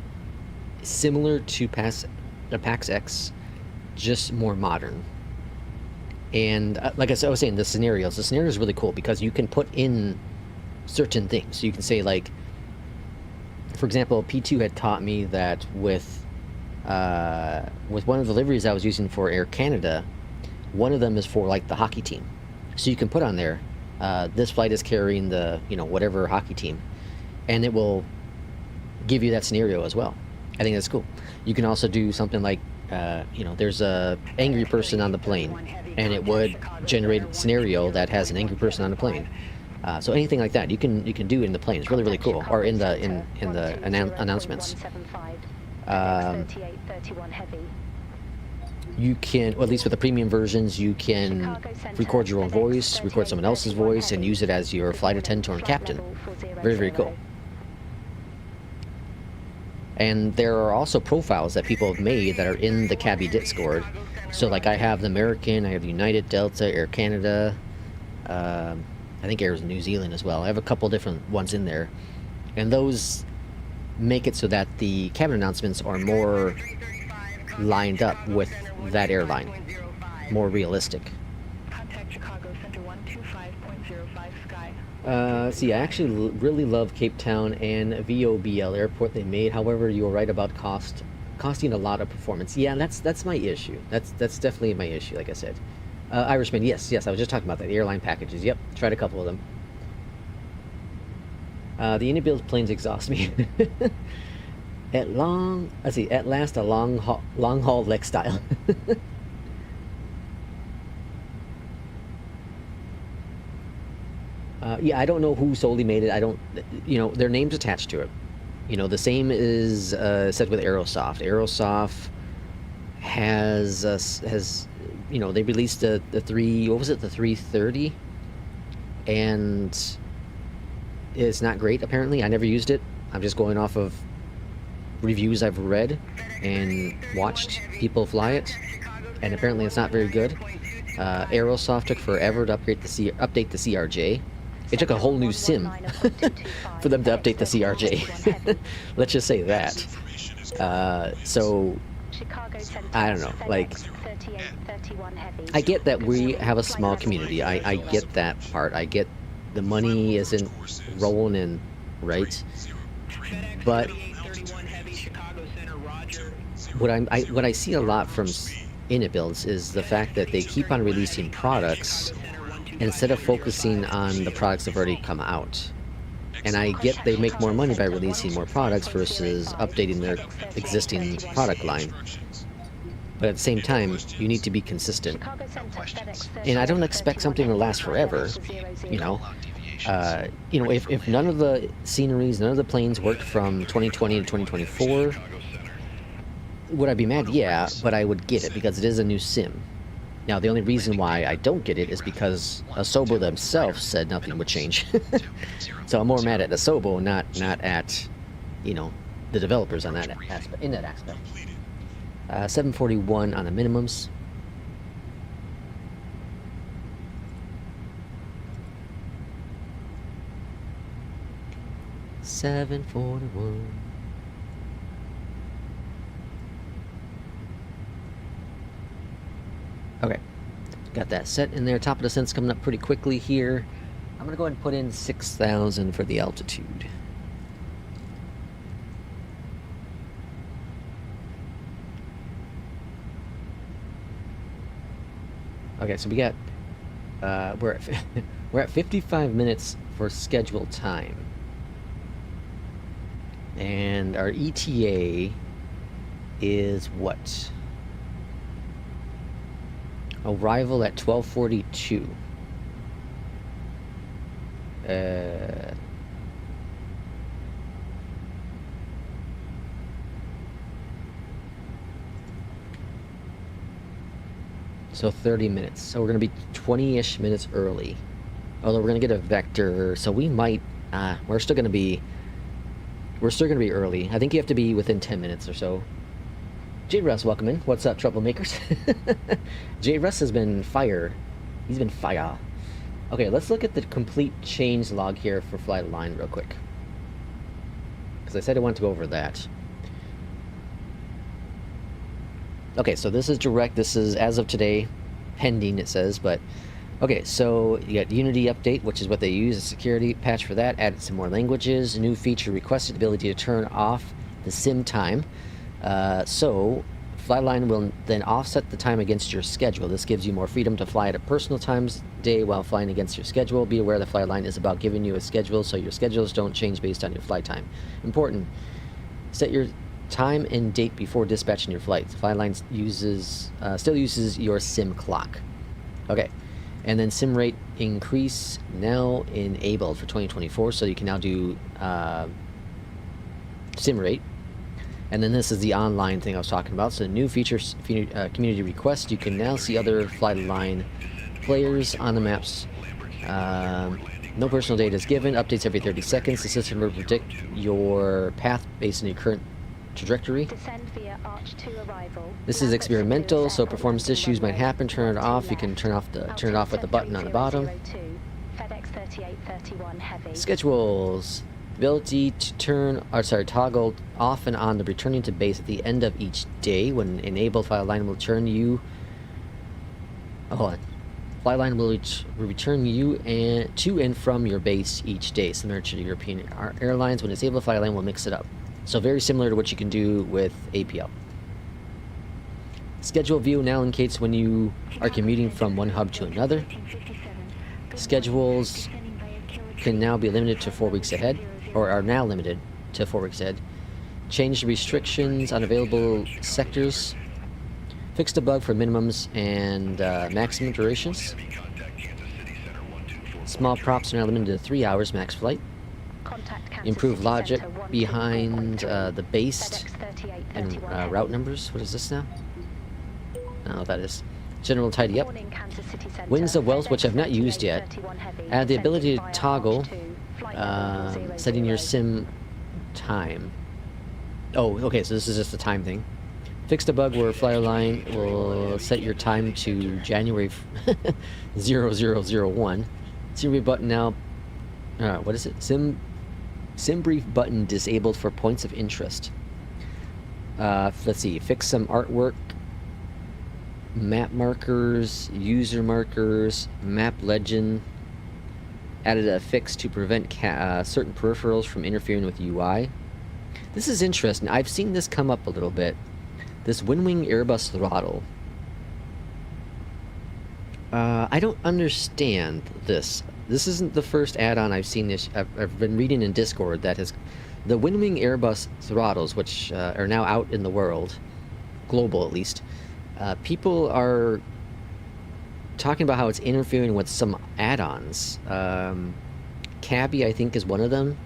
similar to PAX X, just more modern. And like I was saying, the scenario is really cool because you can put in certain things. So you can say, like, for example, P2 had taught me that with one of the liveries I was using for Air Canada, one of them is for like the hockey team. So you can put on there, this flight is carrying the, whatever hockey team, and it will give you that scenario as well. I think that's cool. You can also do something like, there's a angry person on the plane, and it would generate a scenario that has an angry person on the plane. So anything like that you can do in the plane. It's really, really cool. Or in the announcements. You can, or at least with the premium versions, you can record your own voice, record someone else's voice, and use it as your flight attendant or captain. Very, very cool. And there are also profiles that people have made that are in the Cabby Discord. So, like, I have the American, I have United, Delta, Air Canada, I think Air New Zealand as well. I have a couple different ones in there. And those make it so that the cabin announcements are more lined up with that airline. More realistic. Contact Chicago Center 125.05 Sky. See, I actually really love Cape Town and VOBL airport they made. However, you were right about costing a lot of performance. Yeah, that's my issue. That's definitely my issue, like I said. Irishman, yes, I was just talking about that. The airline packages, yep, tried a couple of them. The Indian planes exhaust me. At last a long haul Lex style. Yeah, I don't know who solely made it. I don't, their name's attached to it. The same is said with Aerosoft. Aerosoft has they released the 330, and it's not great apparently. I never used it. I'm just going off of reviews I've read and watched people fly it, and apparently it's not very good. Aerosoft took forever to update the CRJ. It took a whole new sim for them to update the CRJ. Let's just say that. So I don't know, like, I get that we have a small community. I get that part. I get the money isn't rolling in, right? But what I see a lot from Inibuilds is the fact that they keep on releasing products instead of focusing on the products that have already come out. And I get they make more money by releasing more products versus updating their existing product line. But at the same time, you need to be consistent. And I don't expect something to last forever, if none of the sceneries, none of the planes worked from 2020 to 2024, would I be mad? Yeah, but I would get it because it is a new sim. Now, the only reason why I don't get it is because Asobo themselves said nothing would change. So I'm more mad at Asobo, not at, the developers on that aspect. In that aspect. 741 on the minimums. $741. Okay, got that set in there. Top of the descent's coming up pretty quickly here. I'm gonna go ahead and put in 6,000 for the altitude. Okay, so we got we're at we're at 55 minutes for scheduled time, and our ETA is what? Arrival at 12:42. So 30 minutes. So we're gonna be 20-ish minutes early. Although we're gonna get a vector, so we might. We're still gonna be early. I think you have to be within 10 minutes or so. J. Russ, welcome in. What's up, troublemakers? J. Russ has been fire. He's been fire. Okay, let's look at the complete change log here for flight line real quick. Because I said I wanted to go over that. Okay, so this is direct. This is as of today, pending it says, but okay, so you got Unity update, which is what they use, a security patch for that, added some more languages, a new feature requested, the ability to turn off the sim time. So Flightline will then offset the time against your schedule. This gives you more freedom to fly at a personal times day while flying against your schedule. Be aware the Flightline is about giving you a schedule, so your schedules don't change based on your flight time. Important, set your time and date before dispatching your flights. Flightline still uses your sim clock. Okay, and then sim rate increase now enabled for 2024, so you can now do sim rate. And then this is the online thing I was talking about. So new features, community requests. You can now see other Flightline players on the maps. No personal data is given. Updates every 30 seconds. The system will predict your path based on your current trajectory. Descend via Arch 2 arrival. This is experimental, so performance issues might happen. Turn it off. You can turn it off with the button on the bottom. FedEx 3831 heavy. Schedules. Ability to toggle off and on the returning to base at the end of each day. When enabled, Flightline will return you. Hold on. Flightline will return you to and from your base each day, similar to European airlines. When disabled, Flightline will mix it up. So very similar to what you can do with APL. Schedule view now indicates when you are commuting from one hub to another. Schedules can now be limited to 4 weeks ahead, or are now limited to 4 weeks ahead. Change the restrictions on available sectors. Fixed a bug for minimums and maximum durations. Small props are now limited to 3 hours max flight. Improve logic behind the base and route numbers. What is this now? I don't know what that is. General tidy up. Winds of Wells, which I've not used yet. Add the ability to toggle setting your sim time. Oh, okay, so this is just a time thing. Fixed a bug where Flightline will set your time to January 0001. SimBrief button now. What is it? SimBrief button disabled for points of interest. Let's see. Fix some artwork. Map markers, user markers, map legend. Added a fix to prevent certain peripherals from interfering with UI. This is interesting. I've seen this come up a little bit. This WinWing Airbus throttle. I don't understand this. This isn't the first add-on I've seen this. I've been reading in Discord that has the WinWing Airbus throttles, which are now out in the world, global at least. People are talking about how it's interfering with some add-ons. Cabby, I think, is one of them,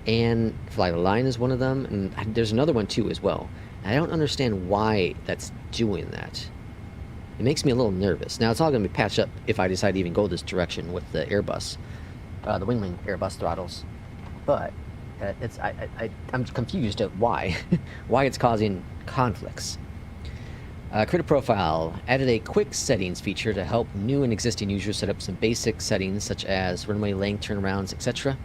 and Flightline is one of them, and there's another one too as well. I don't understand why that's doing that. It makes me a little nervous. Now, it's all going to be patched up if I decide to even go this direction with the Airbus, the WinWing Airbus throttles. But I'm confused at why, why it's causing conflicts. Critter Profile added a quick settings feature to help new and existing users set up some basic settings such as runway length, turnarounds, etc.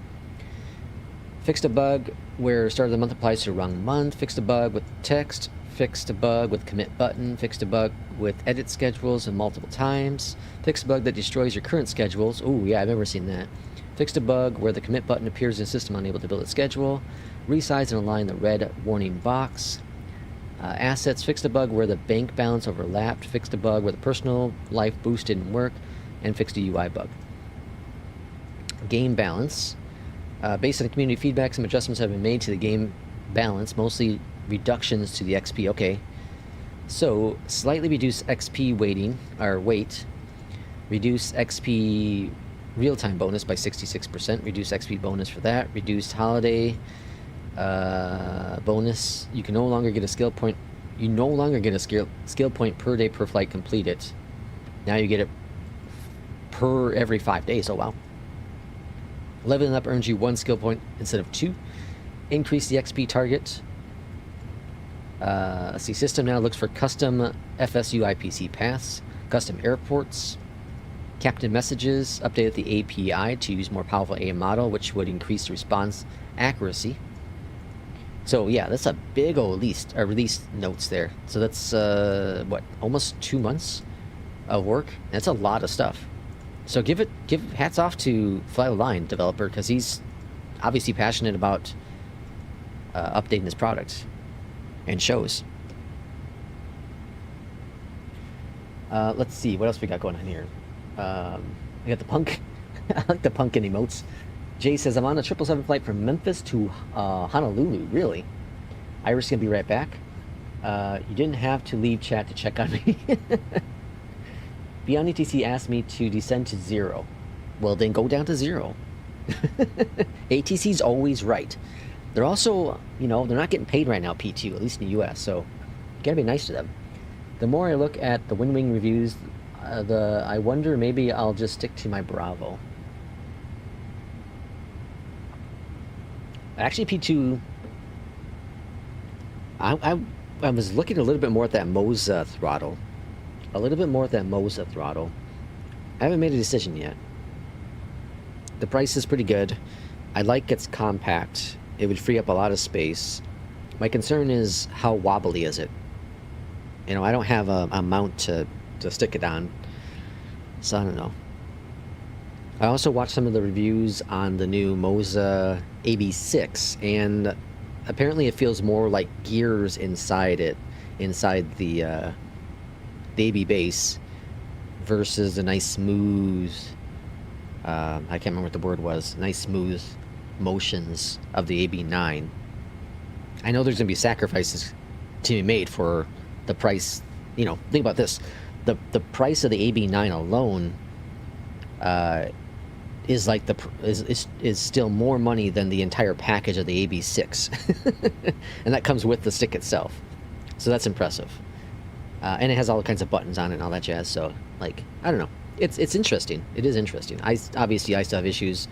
Fixed a bug where start of the month applies to the wrong month. Fixed a bug with text. Fixed a bug with commit button. Fixed a bug with edit schedules and multiple times. Fixed a bug that destroys your current schedules. Oh yeah, I've never seen that. Fixed a bug where the commit button appears in the system unable to build a schedule. Resize and align the red warning box. Assets, fixed a bug where the bank balance overlapped, fixed a bug where the personal life boost didn't work, and fixed a UI bug. Game balance. Based on community feedback, some adjustments have been made to the game balance, mostly reductions to the XP. Okay. So, slightly reduce XP weight, reduce XP real-time bonus by 66%, reduce XP bonus for that, reduced holiday bonus. You can no longer get a skill point. You no longer get a skill point per day per flight completed. Now you get it per every 5 days. Oh wow. Leveling up earns you 1 skill point instead of 2. Increase the XP target. Let's see. System now looks for custom FSU IPC paths, custom airports, captain messages. Updated the API to use more powerful AM model, which would increase the response accuracy. So yeah, that's a big old release notes there. So that's what, almost 2 months of work. That's a lot of stuff. So give hats off to Fly the Line developer, because he's obviously passionate about updating his product, and shows. Let's see what else we got going on here. We got the punk. I like the pumpkin emotes. Jay says, I'm on a 777 flight from Memphis to Honolulu. Really? Iris gonna be right back. You didn't have to leave chat to check on me. Beyondatc asked me to descend to 0. Well, then go down to 0. ATC's always right. They're also, you know, they're not getting paid right now, P2, at least in the US, so you gotta be nice to them. The more I look at the WinWing reviews, I wonder maybe I'll just stick to my Bravo. Actually, P2, I was looking a little bit more at that Moza throttle. A little bit more at that Moza throttle. I haven't made a decision yet. The price is pretty good. I like it's compact. It would free up a lot of space. My concern is how wobbly is it? You know, I don't have a mount to stick it on. So I don't know. I also watched some of the reviews on the new Moza AB6, and apparently it feels more like gears inside it, inside the AB base, versus the nice smooth, I can't remember what the word was, nice smooth motions of the AB9. I know there's going to be sacrifices to be made for the price. You know, think about this. The price of the AB9 alone is like is still more money than the entire package of the AB6. And that comes with the stick itself. So that's impressive. And it has all kinds of buttons on it and all that jazz. So, like, I don't know. It's interesting. It is interesting. Obviously I still have issues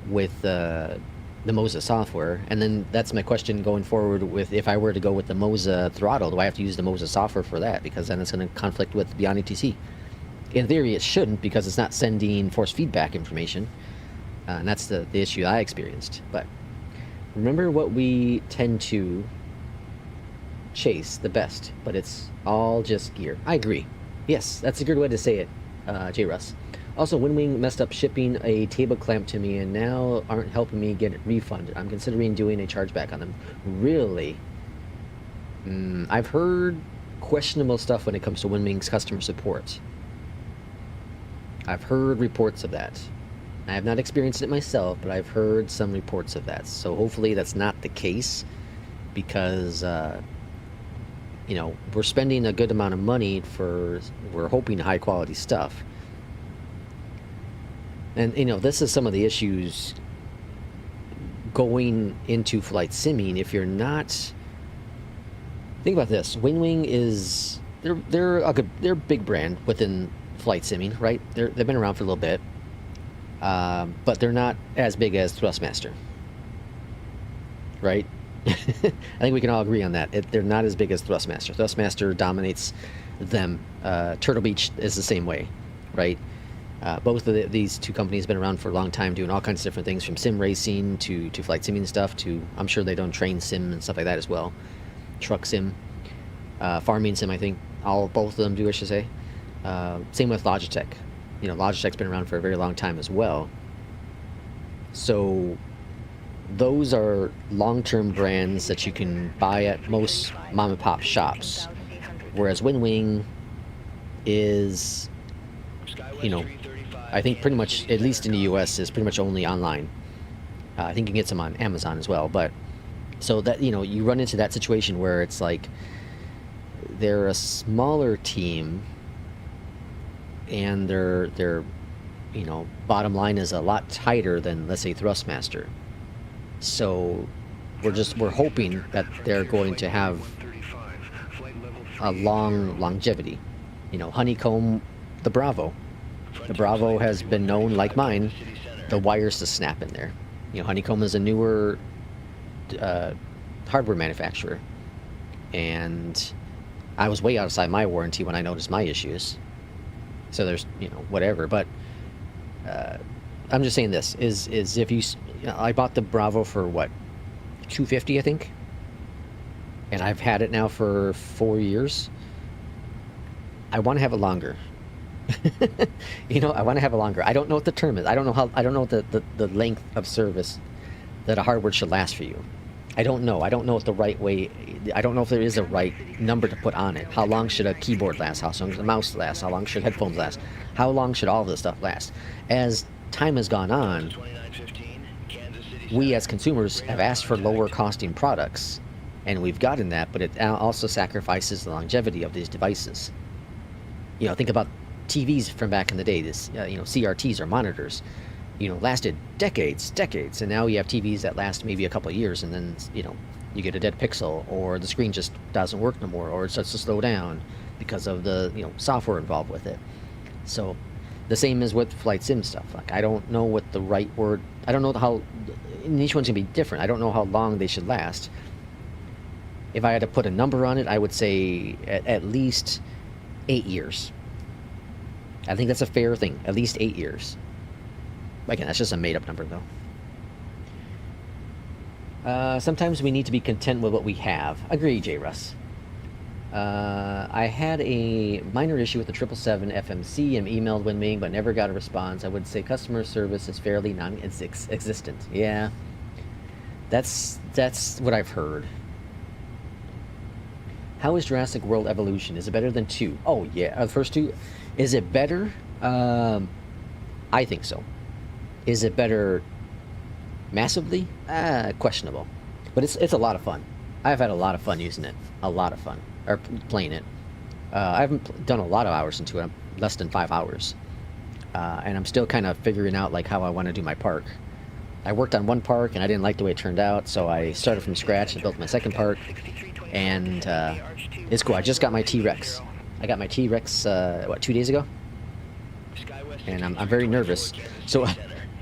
with the Moza software, and then that's my question going forward. With if I were to go with the Moza throttle, do I have to use the Moza software for that? Because then it's going to conflict with Beyondatc. In theory, it shouldn't, because it's not sending force feedback information, and that's the issue I experienced. But remember, what we tend to chase the best, but it's all just gear. I agree. Yes, that's a good way to say it, J. Russ. Also, WinWing messed up shipping a table clamp to me and now aren't helping me get it refunded. I'm considering doing a chargeback on them. Really? I've heard questionable stuff when it comes to WinWing's customer support. I've heard reports of that. I have not experienced it myself, but I've heard some reports of that. So hopefully that's not the case, because you know, we're spending a good amount of money we're hoping high quality stuff. And, you know, this is some of the issues going into flight simming. If you're not... Think about this. WinWing is... They're a big brand within flight simming, right? They've been around for a little bit. But they're not as big as Thrustmaster. Right? I think we can all agree on that. They're not as big as Thrustmaster. Thrustmaster dominates them. Turtlebeach is the same way, right? Both of these two companies have been around for a long time, doing all kinds of different things, from sim racing to flight simming stuff, to, I'm sure they don't train sim and stuff like that as well. Truck sim, farming sim, I think both of them do, I should say. Same with Logitech. You know, Logitech's been around for a very long time as well. So those are long-term brands that you can buy at most mom and pop shops, whereas WinWing is, you know, I think pretty much, at least in the US, is pretty much only online. I think you can get some on Amazon as well, but so that, you know, you run into that situation where it's like they're a smaller team and their you know, bottom line is a lot tighter than, let's say, Thrustmaster. So we're hoping that they're going to have a long longevity. You know, Honeycomb, the Bravo. The Bravo has been known, like mine, the wires to snap in there. You know, Honeycomb is a newer hardware manufacturer, and I was way outside my warranty when I noticed my issues. So there's, you know, whatever, but I'm just saying this is if you know, I bought the Bravo for what, $250, I think, and I've had it now for 4 years. I want to have it longer. You know, I want to have it longer. I don't know what the term is. I don't know the length of service that a hardware should last for you. I don't know what the right way, I don't know if there is a right number to put on it. How long should a keyboard last? How long should a mouse last? How long should headphones last? How long should all this stuff last? As time has gone on, we as consumers have asked for lower costing products, and we've gotten that, but it also sacrifices the longevity of these devices. You know, think about TVs from back in the day, this, you know, CRTs or monitors, you know, lasted decades, and now you have TVs that last maybe a couple of years, and then, you know, you get a dead pixel, or the screen just doesn't work no more, or it starts to slow down because of the, you know, software involved with it. So the same is with flight sim stuff. Like, I don't know what the right word, I don't know how, and each one's gonna be different. I don't know how long they should last. If I had to put a number on it, I would say at least 8 years. I think that's a fair thing. At least 8 years. Again, that's just a made-up number, though. Sometimes we need to be content with what we have. Agree, J. Russ. I had a minor issue with the 777 FMC and emailed WinWing, but never got a response. I would say customer service is fairly non-existent. Yeah, that's what I've heard. How is Jurassic World Evolution? Is it better than 2? Oh yeah, the first 2. Is it better? I think so. Is it better massively? Questionable. But it's a lot of fun. I've had a lot of fun using it. A lot of fun. Or playing it. I haven't done a lot of hours into it. I'm less than 5 hours. And I'm still kind of figuring out like how I want to do my park. I worked on one park and I didn't like the way it turned out, so I started from scratch and built my second park. And it's cool. I just got my T-Rex. I got my T-Rex, 2 days ago? And I'm very nervous. So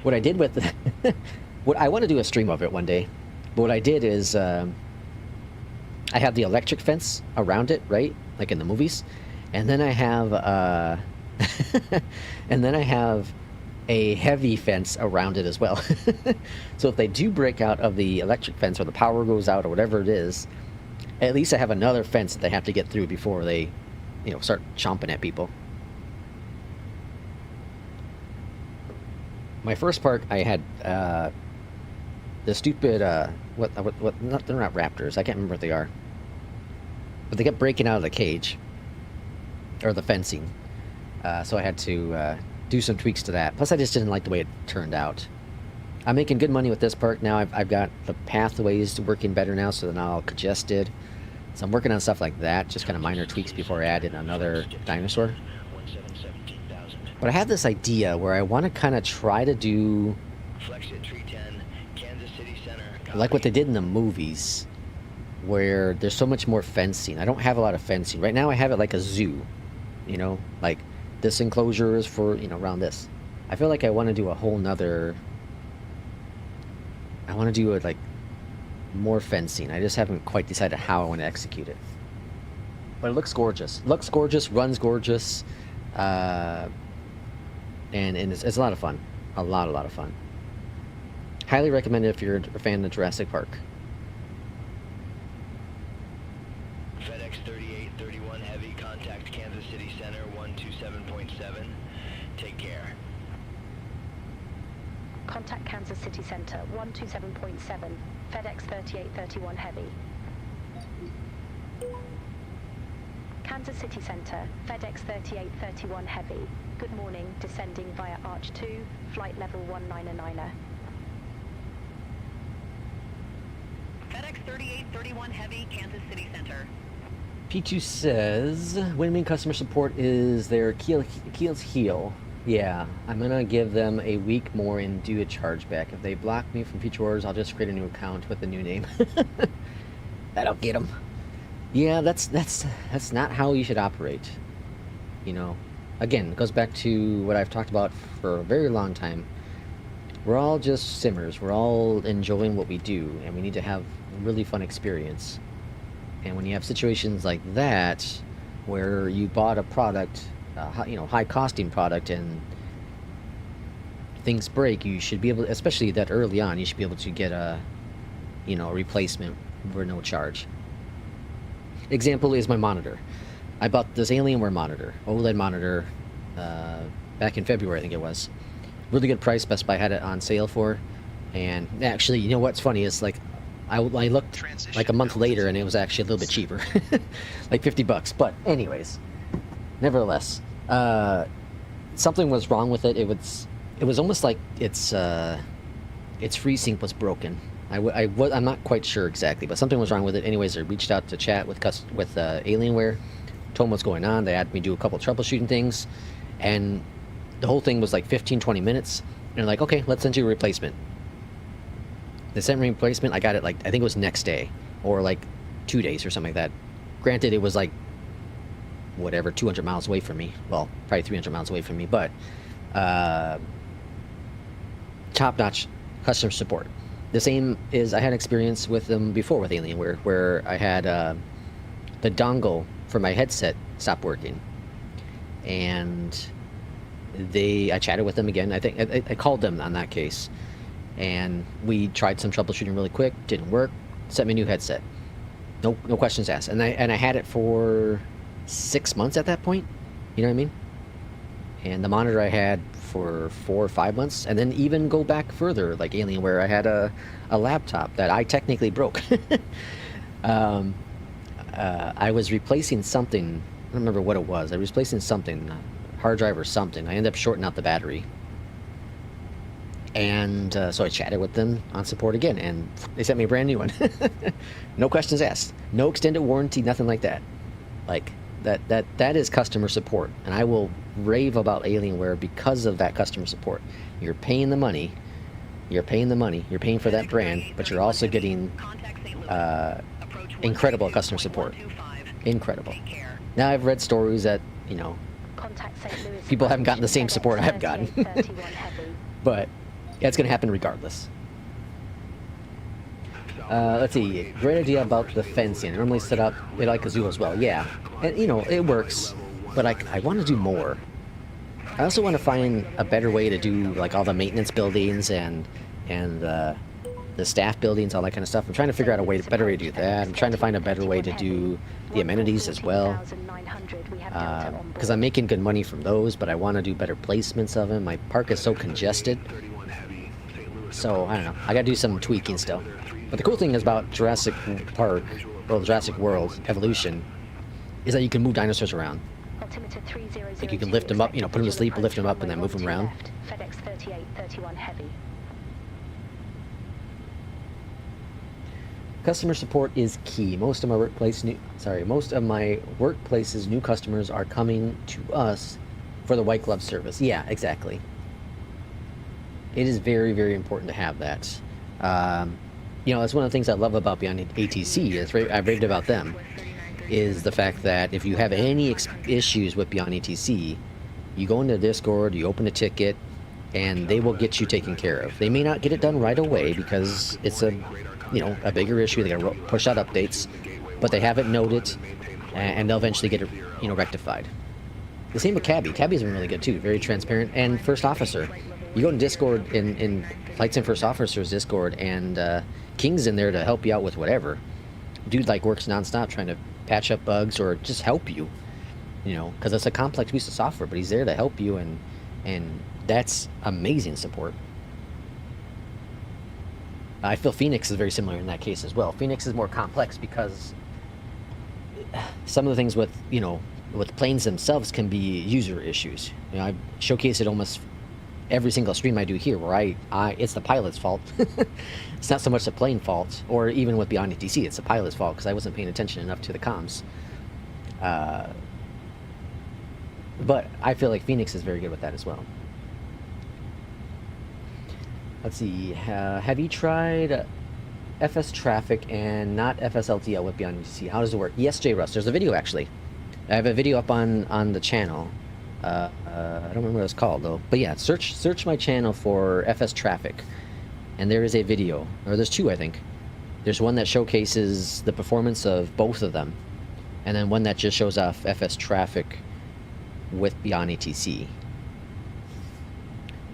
what I did with what I want to do a stream of it one day. But what I did is I have the electric fence around it, right? Like in the movies. And then I have a heavy fence around it as well. So if they do break out of the electric fence or the power goes out or whatever it is, at least I have another fence that they have to get through before they, you know, start chomping at people. My first park, I had the stupid what they're not raptors. I can't remember what they are, but they kept breaking out of the cage or the fencing. So I had to do some tweaks to that. Plus, I just didn't like the way it turned out. I'm making good money with this park now. I've got the pathways working better now, so they're not all congested. So I'm working on stuff like that, just kind of minor tweaks before I add in another dinosaur. But I have this idea where I want to kind of try to do like what they did in the movies, where there's so much more fencing. I don't have a lot of fencing. Right now I have it like a zoo, you know, like this enclosure is for, you know, around this. I feel like I want to do a whole nother, I want to do it like more fencing. I just haven't quite decided how I want to execute it. But it looks gorgeous. Looks gorgeous, runs gorgeous, and it's a lot of fun. A lot of fun. Highly recommend it if you're a fan of Jurassic Park. FedEx 3831 Heavy, contact Kansas City Center 127.7. Take care. Contact Kansas City Center, 127.7, FedEx 3831 Heavy. Kansas City Center, FedEx 3831 Heavy. Good morning, descending via Arch 2, flight level 199er. FedEx 3831 Heavy, Kansas City Center. P2 says, WinWing customer support is their Keel's heel. Yeah, I'm gonna give them a week more and do a chargeback. If they block me from future orders, I'll just create a new account with a new name. That'll get them. Yeah, that's not how you should operate. You know, again, it goes back to what I've talked about for a very long time. We're all just simmers. We're all enjoying what we do, and we need to have a really fun experience. And when you have situations like that, where you bought a product, you know, high costing product, and things break, you should be able, especially that early on, you should be able to get a, you know, a replacement for no charge. Example is my monitor. I bought this Alienware monitor, OLED monitor, back in February, I think it was. Really good price. Best Buy had it on sale for. And actually, you know what's funny is, like, I looked like a month later and it was actually a little bit cheaper. Like $50. But anyways, nevertheless, something was wrong with it. It was almost like its FreeSync was broken. I'm not quite sure exactly, but something was wrong with it. Anyways, I reached out to chat with Alienware, told them what's going on. They had me do a couple troubleshooting things, and the whole thing was like 15-20 minutes. And they're like, okay, let's send you a replacement. They sent me a replacement. I got it, like, I think it was next day, or like 2 days or something like that. Granted, it was like, whatever, 200 miles away from me. Well, probably 300 miles away from me, but top-notch customer support. The same is, I had experience with them before with Alienware, where I had the dongle for my headset stopped working, and I chatted with them again. I think I called them on that case, and we tried some troubleshooting really quick. Didn't work. Sent me a new headset. No questions asked. And I had it for 6 months at that point. You know what I mean? And the monitor I had for 4 or 5 months, and then even go back further, like Alienware, I had a laptop that I technically broke. I was replacing something. I don't remember what it was. I was replacing something, hard drive or something. I ended up shorting out the battery. And so I chatted with them on support again, and they sent me a brand new one. No questions asked. No extended warranty, nothing like that. Like, that is customer support. And I will rave about Alienware because of that customer support. You're paying the money. You're paying for that brand, but you're also getting incredible customer support. Incredible. Now, I've read stories that, you know, people haven't gotten the same support I've gotten. But yeah, it's going to happen regardless. Let's see. Great idea about the fencing. I normally set up it like a zoo as well. Yeah. And, you know, it works. But I want to do more. I also want to find a better way to do, like, all the maintenance buildings and the staff buildings, all that kind of stuff. I'm trying to figure out a better way to do that. I'm trying to find a better way to do the amenities as well. Because I'm making good money from those, but I want to do better placements of them. My park is so congested. So, I don't know. I got to do some tweaking still. But the cool thing is about Jurassic Park, or Jurassic World Evolution, is that you can move dinosaurs around. Like, you can lift them up, you know, put them to sleep, lift them up, and then move them around. FedEx 3831 Heavy. Customer support is key. Most of my workplace's new customers are coming to us for the white glove service. Yeah, exactly. It is very, very important to have that. You know, that's one of the things I love about Beyondatc. I've raved about them, is the fact that if you have any issues with Beyondatc, you go into Discord, you open a ticket, and they will get you taken care of. They may not get it done right away because it's a bigger issue. They gotta push out updates, but they have it noted, and they'll eventually get it, you know, rectified. The same with Cabby. Cabby's been really good too, very transparent. And First Officer, you go to Discord in Flight Sim First Officer's Discord, and King's in there to help you out with whatever. Dude, like, works nonstop trying to patch up bugs or just help you, you know, because it's a complex piece of software, but he's there to help you, and that's amazing support. I feel FENIX is very similar in that case as well. FENIX is more complex because some of the things with, you know, with planes themselves can be user issues. You know, I showcase it almost every single stream I do here, where it's the pilot's fault. It's not so much the plane fault, or even with Beyondatc, it's the pilot's fault because I wasn't paying attention enough to the comms. But I feel like FENIX is very good with that as well. Let's see, have you tried FS traffic and not FSLTL with Beyondatc? How does it work? Yes, J. Russ, there's a video actually. I have a video up on the channel. I don't remember what it's called though. But yeah, search my channel for FS traffic, and there is a video, or there's two I think. There's one that showcases the performance of both of them, and then one that just shows off FS traffic with Beyondatc.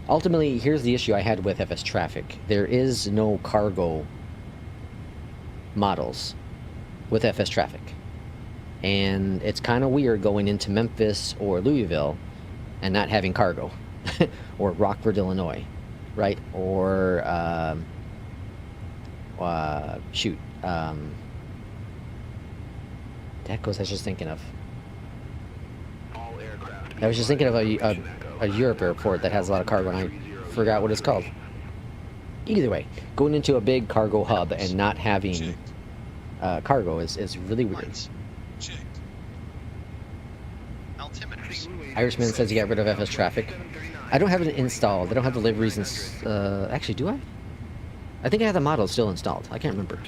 Ultimately, here's the issue I had with FS traffic. There is no cargo models with FS traffic. And it's kind of weird going into Memphis or Louisville and not having cargo. Or Rockford, Illinois, right? Or, shoot. That goes I was just thinking of. I was just thinking of a Europe airport that has a lot of cargo, and I forgot what it's called. Either way, going into a big cargo hub and not having cargo is really weird. Checked. Altimeters. Irishman says you got rid of FS traffic. I don't have it installed. I don't have the liveries. Actually, do I? I think I have the model still installed. I can't remember.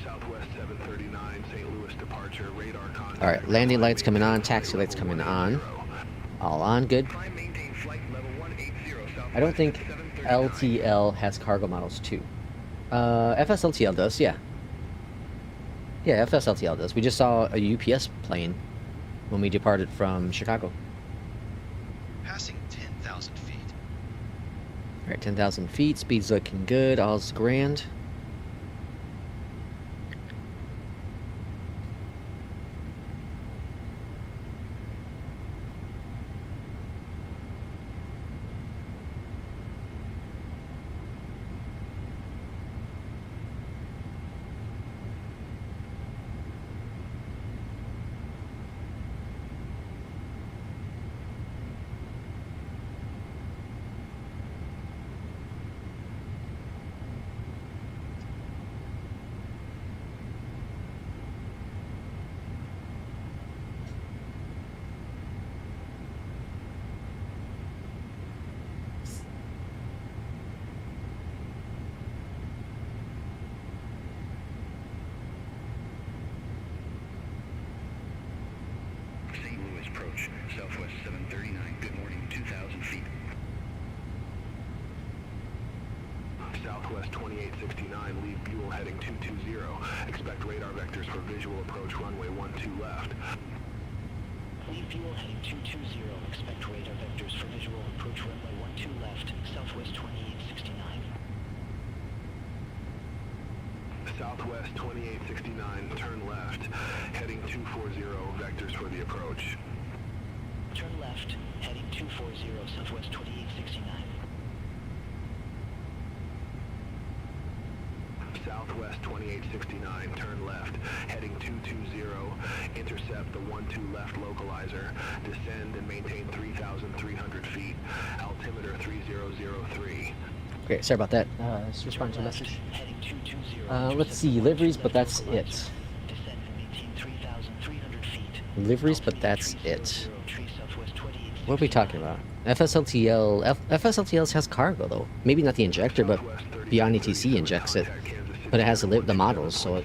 All right, landing lights coming on, taxi lights coming on. All on, good. I don't think LTL has cargo models too. FSLTL does, yeah. Yeah, FSLTL does. We just saw a UPS plane when we departed from Chicago. Passing 10,000 feet. All right, 10,000 feet. Speed's looking good. All's grand. Southwest 739, good morning, 2,000 feet. Southwest 2869, leave Buell heading 220. Expect radar vectors for visual approach runway 12 left. Leave Buell heading 220, expect radar vectors for visual approach runway 12 left, Southwest 2869. Southwest 2869, turn left, heading 240, vectors for the approach. Turn left, heading 240, Southwest 2869. Southwest 2869, turn left, heading 220, intercept the 12 left localizer, descend and maintain 3,300 feet, altimeter 3003. Okay, sorry about that. Let's respond to a message. Let's see, liveries, but that's it. Liveries, but that's it. What are we talking about? FSLTL has cargo though. Maybe not the injector, but Beyondatc injects it. But it has the models, so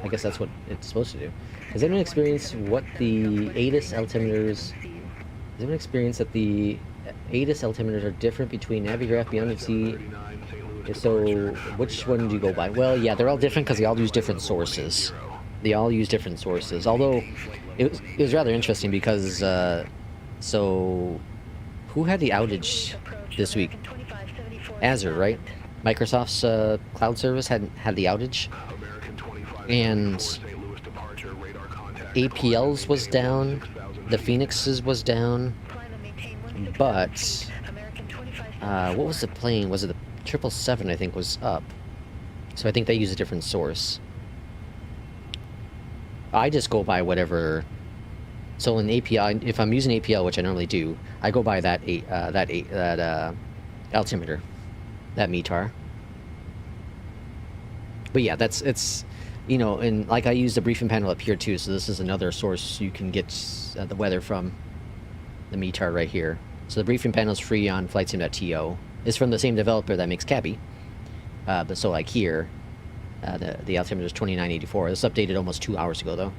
I guess that's what it's supposed to do. Has anyone experienced what the ATIS altimeters? Has anyone experienced that the ATIS altimeters are different between Navigraph, Beyondatc? So which one do you go by? Well, yeah, they're all different because they all use different sources. They all use different sources. Although it was rather interesting because so who had the outage this week? Azure, right? Microsoft's cloud service had the outage, and APL's was down, the FENIX's was down, but what was the plane? Was it the 777? I think was up. So I think they use a different source. I just go by whatever. So in API, if I'm using APL, which I normally do, I go by that altimeter, that METAR. But yeah, it's, you know, and like I use the briefing panel up here too, so this is another source you can get the weather from, the METAR right here. So the briefing panel is free on flightsim.to. It's from the same developer that makes Cabby. But so like here, the altimeter is 2984. This updated almost 2 hours ago though.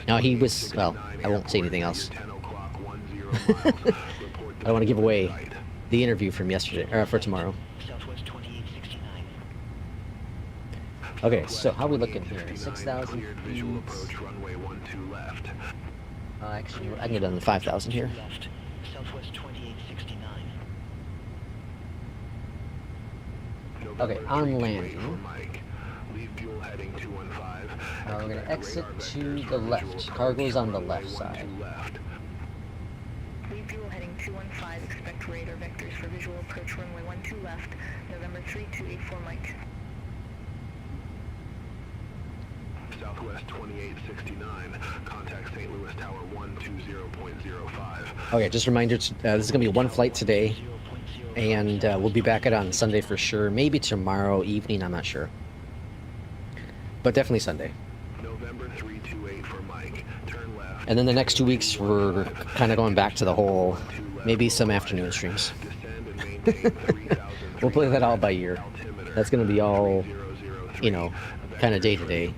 Now he was, well, I won't say anything else. I don't want to give away the interview from yesterday, or for tomorrow. Okay, so how are we looking here? 6,000 feet. Actually, I can get on the 5,000 here. Okay, on landing. We're going to exit to the left. Cargo's on the left side. Lead fuel heading 215, expect radar vectors for visual approach runway 12 left, November 3284 Mike. Southwest 2869, contact St. Louis Tower 120.05. Okay, just a reminder, this is going to be one flight today, and we'll be back on Sunday for sure. Maybe tomorrow evening, I'm not sure. But definitely Sunday. November 328 for Mike, turn left. And then the next 2 weeks, we're kind of going back to the whole, maybe some afternoon streams. We'll play that all by ear. That's going to be all, you know, kind of day to day.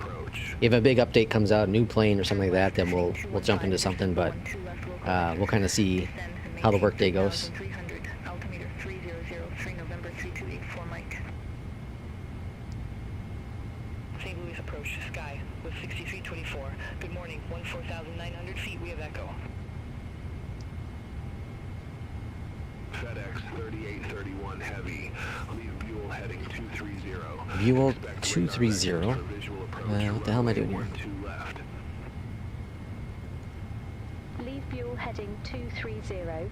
If a big update comes out, a new plane or something like that, then we'll jump into something, but we'll kind of see how the workday goes. St. Louis approach, sky, with 6324. Good morning, 14,900 feet, we have echo. FedEx 3831 Heavy, leave Buell heading 230. Buell 230. What the hell am I doing here? Leave Buell heading 230.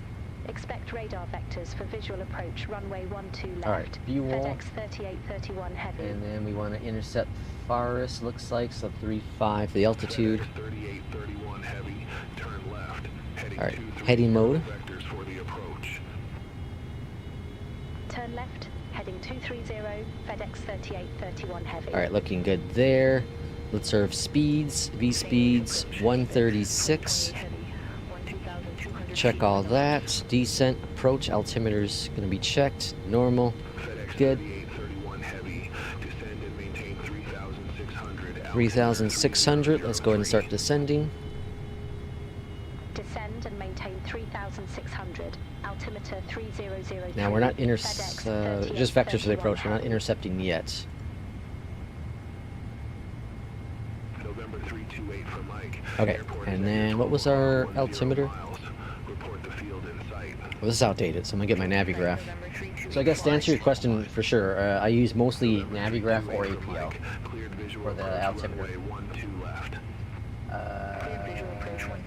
Expect radar vectors for visual approach runway 12 left. Alright, Buell. FedEx 3831 heavy. And then we want to intercept Forest, looks like, so 35 for the altitude. 3831 Heavy, turn left. Alright, heading mode. Vectors for the approach. Turn left, heading 230, FedEx 3831 heavy. Alright, looking good there. Let's serve speeds. V speeds 136. Check all that. Descent, approach, altimeter's gonna be checked. Normal. Good. 3,600. Let's go ahead and start descending. Descend and maintain 3,600. Altimeter 3003. Now we're not just vectors for the approach. We're not intercepting yet. November 328 for Mike. Okay, and then what was our altimeter? Report the field in sight. Well, this is outdated, so I'm gonna get my Navigraph. So I guess to answer your question for sure, I use mostly Navigraph or APL for the altimeter.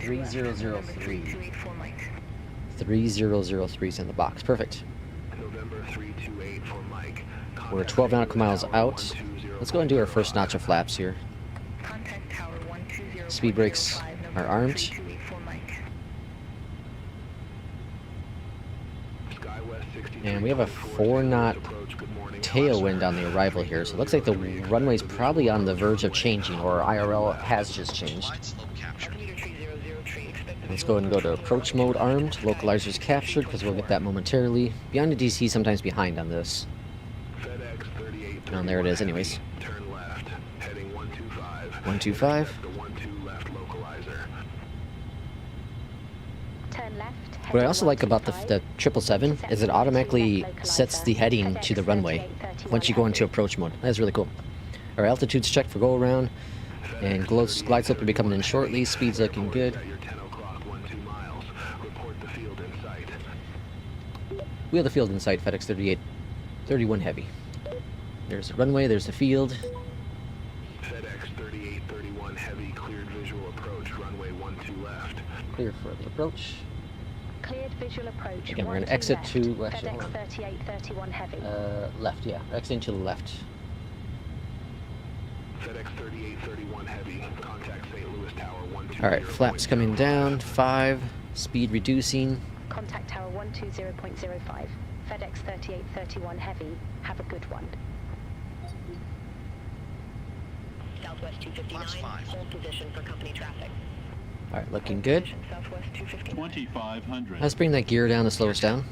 3003. 3003 is in the box. Perfect. November 328 for Mike. We're 12 nautical miles out. Let's go and do our first notch of flaps here. Speed brakes are armed. And we have a 4-knot tailwind on the arrival here, so it looks like the runway's probably on the verge of changing, or IRL has just changed. Glide slope captured. Let's go ahead and go to approach mode armed. Localizer's captured, because we'll get that momentarily. Beyond the DC, sometimes behind on this. And there it is anyways. Turn left, heading 125. 125. The 12 left localizer. Turn left. What I also like about the 777 is it automatically sets the heading to the runway once you go into approach mode. That's really cool. Our altitude's checked for go around, and glide slope will be coming in shortly. Speed's looking good. At your 10 o'clock, 12 miles. Report the field in sight. We have the field in sight, FedEx 3831 Heavy. There's the runway, there's the field. FedEx 3831 Heavy, cleared visual approach, runway 12 left. Clear for the approach. Cleared visual approach. Again, we're going to 12 exit left. to... Actually, hold FedEx on. 3831 heavy. Left, yeah. Exiting to the left. FedEx 3831 Heavy. Contact St. Louis Tower 120. All right, flaps coming down. 5. Speed reducing. Contact tower 120.05. FedEx 3831 Heavy. Have a good one. Southwest 259, Flaps 5. hold position for company traffic. All right, looking good. Southwest 259. 2500. Let's bring that gear down to slow us down.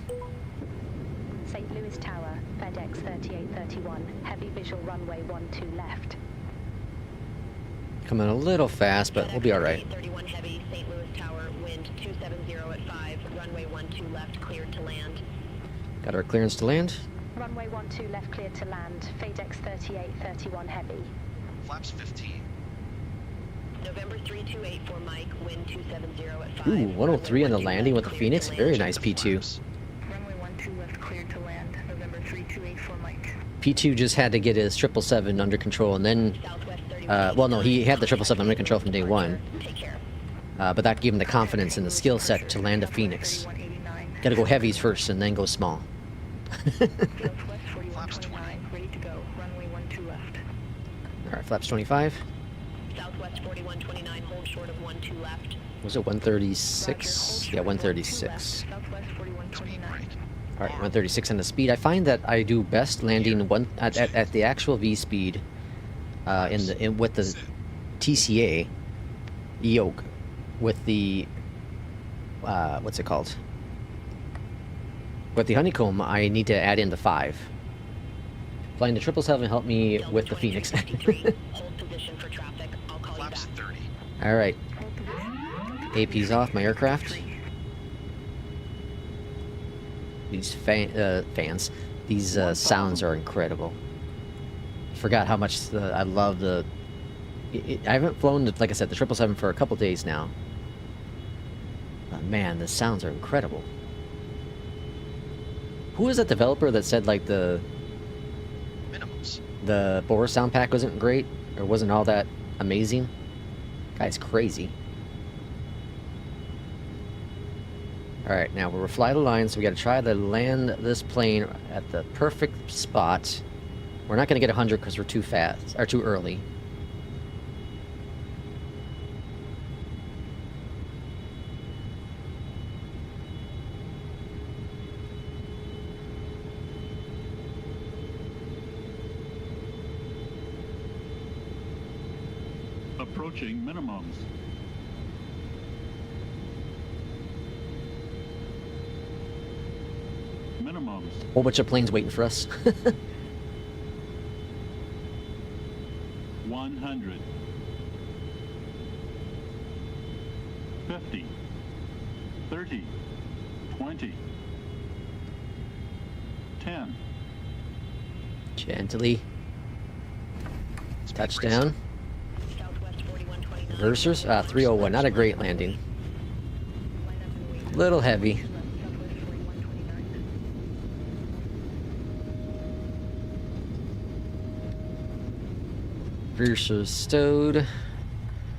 St. Louis Tower, FedEx 3831. Heavy visual runway 12 left. Coming a little fast, but we'll be all right. 31 Heavy, St. Louis Tower, wind 270 at 5, runway 12 left, cleared to land. Got our clearance to land. Runway 12 left cleared to land. FedEx 3831 Heavy. Flaps 15. November 328 for Mike, wind 270 at 5. Ooh, 103 on the landing with the cleared to Phoenix. land. Very nice P2. Runway 12 left cleared to land. November 328 for Mike. P2 just had to get his 777 under control, and then, Southwest 31. well, no, he had the 777 under control from day one, Take care. but that gave him the confidence and the skill set to land a Phoenix. 189. Got to go heavies first and then go small. Southwest Flaps 4129, ready to go. Runway 12 left. All right, flaps 25. Southwest 4129, hold short of 12 left. Was it 136? Yeah, 136. Southwest Speed 4129. brake. All right, 136 on the speed. I find that I do best landing at the actual V speed with the TCA yoke with the what's it called? With the Honeycomb, I need to add in the 5. Flying the 777 helped me Delta with the Phoenix. 2353, hold position for traffic. I'll call you Flaps back. 30. All right, Hold position. AP's off my aircraft. These fans, these sounds are incredible. Forgot how much I love the. I haven't flown, like I said, the 777 for a couple days now. But man, the sounds are incredible. Who was that developer that said like the Minimums. Boris sound pack wasn't great or wasn't all that amazing? Guy's crazy. All right, now we're fly the line, so we got to try to land this plane at the perfect spot. We're not going to get 100 because we're too fast or too early. Approaching minimums. Minimums. Whole bunch of planes waiting for us. 100. 50. 30. 20. 10. Gently. Touchdown. Southwest 4129. Reversers. 301. Not a great landing. Line up and wait. Little heavy. Southwest 4129. Reversers stowed.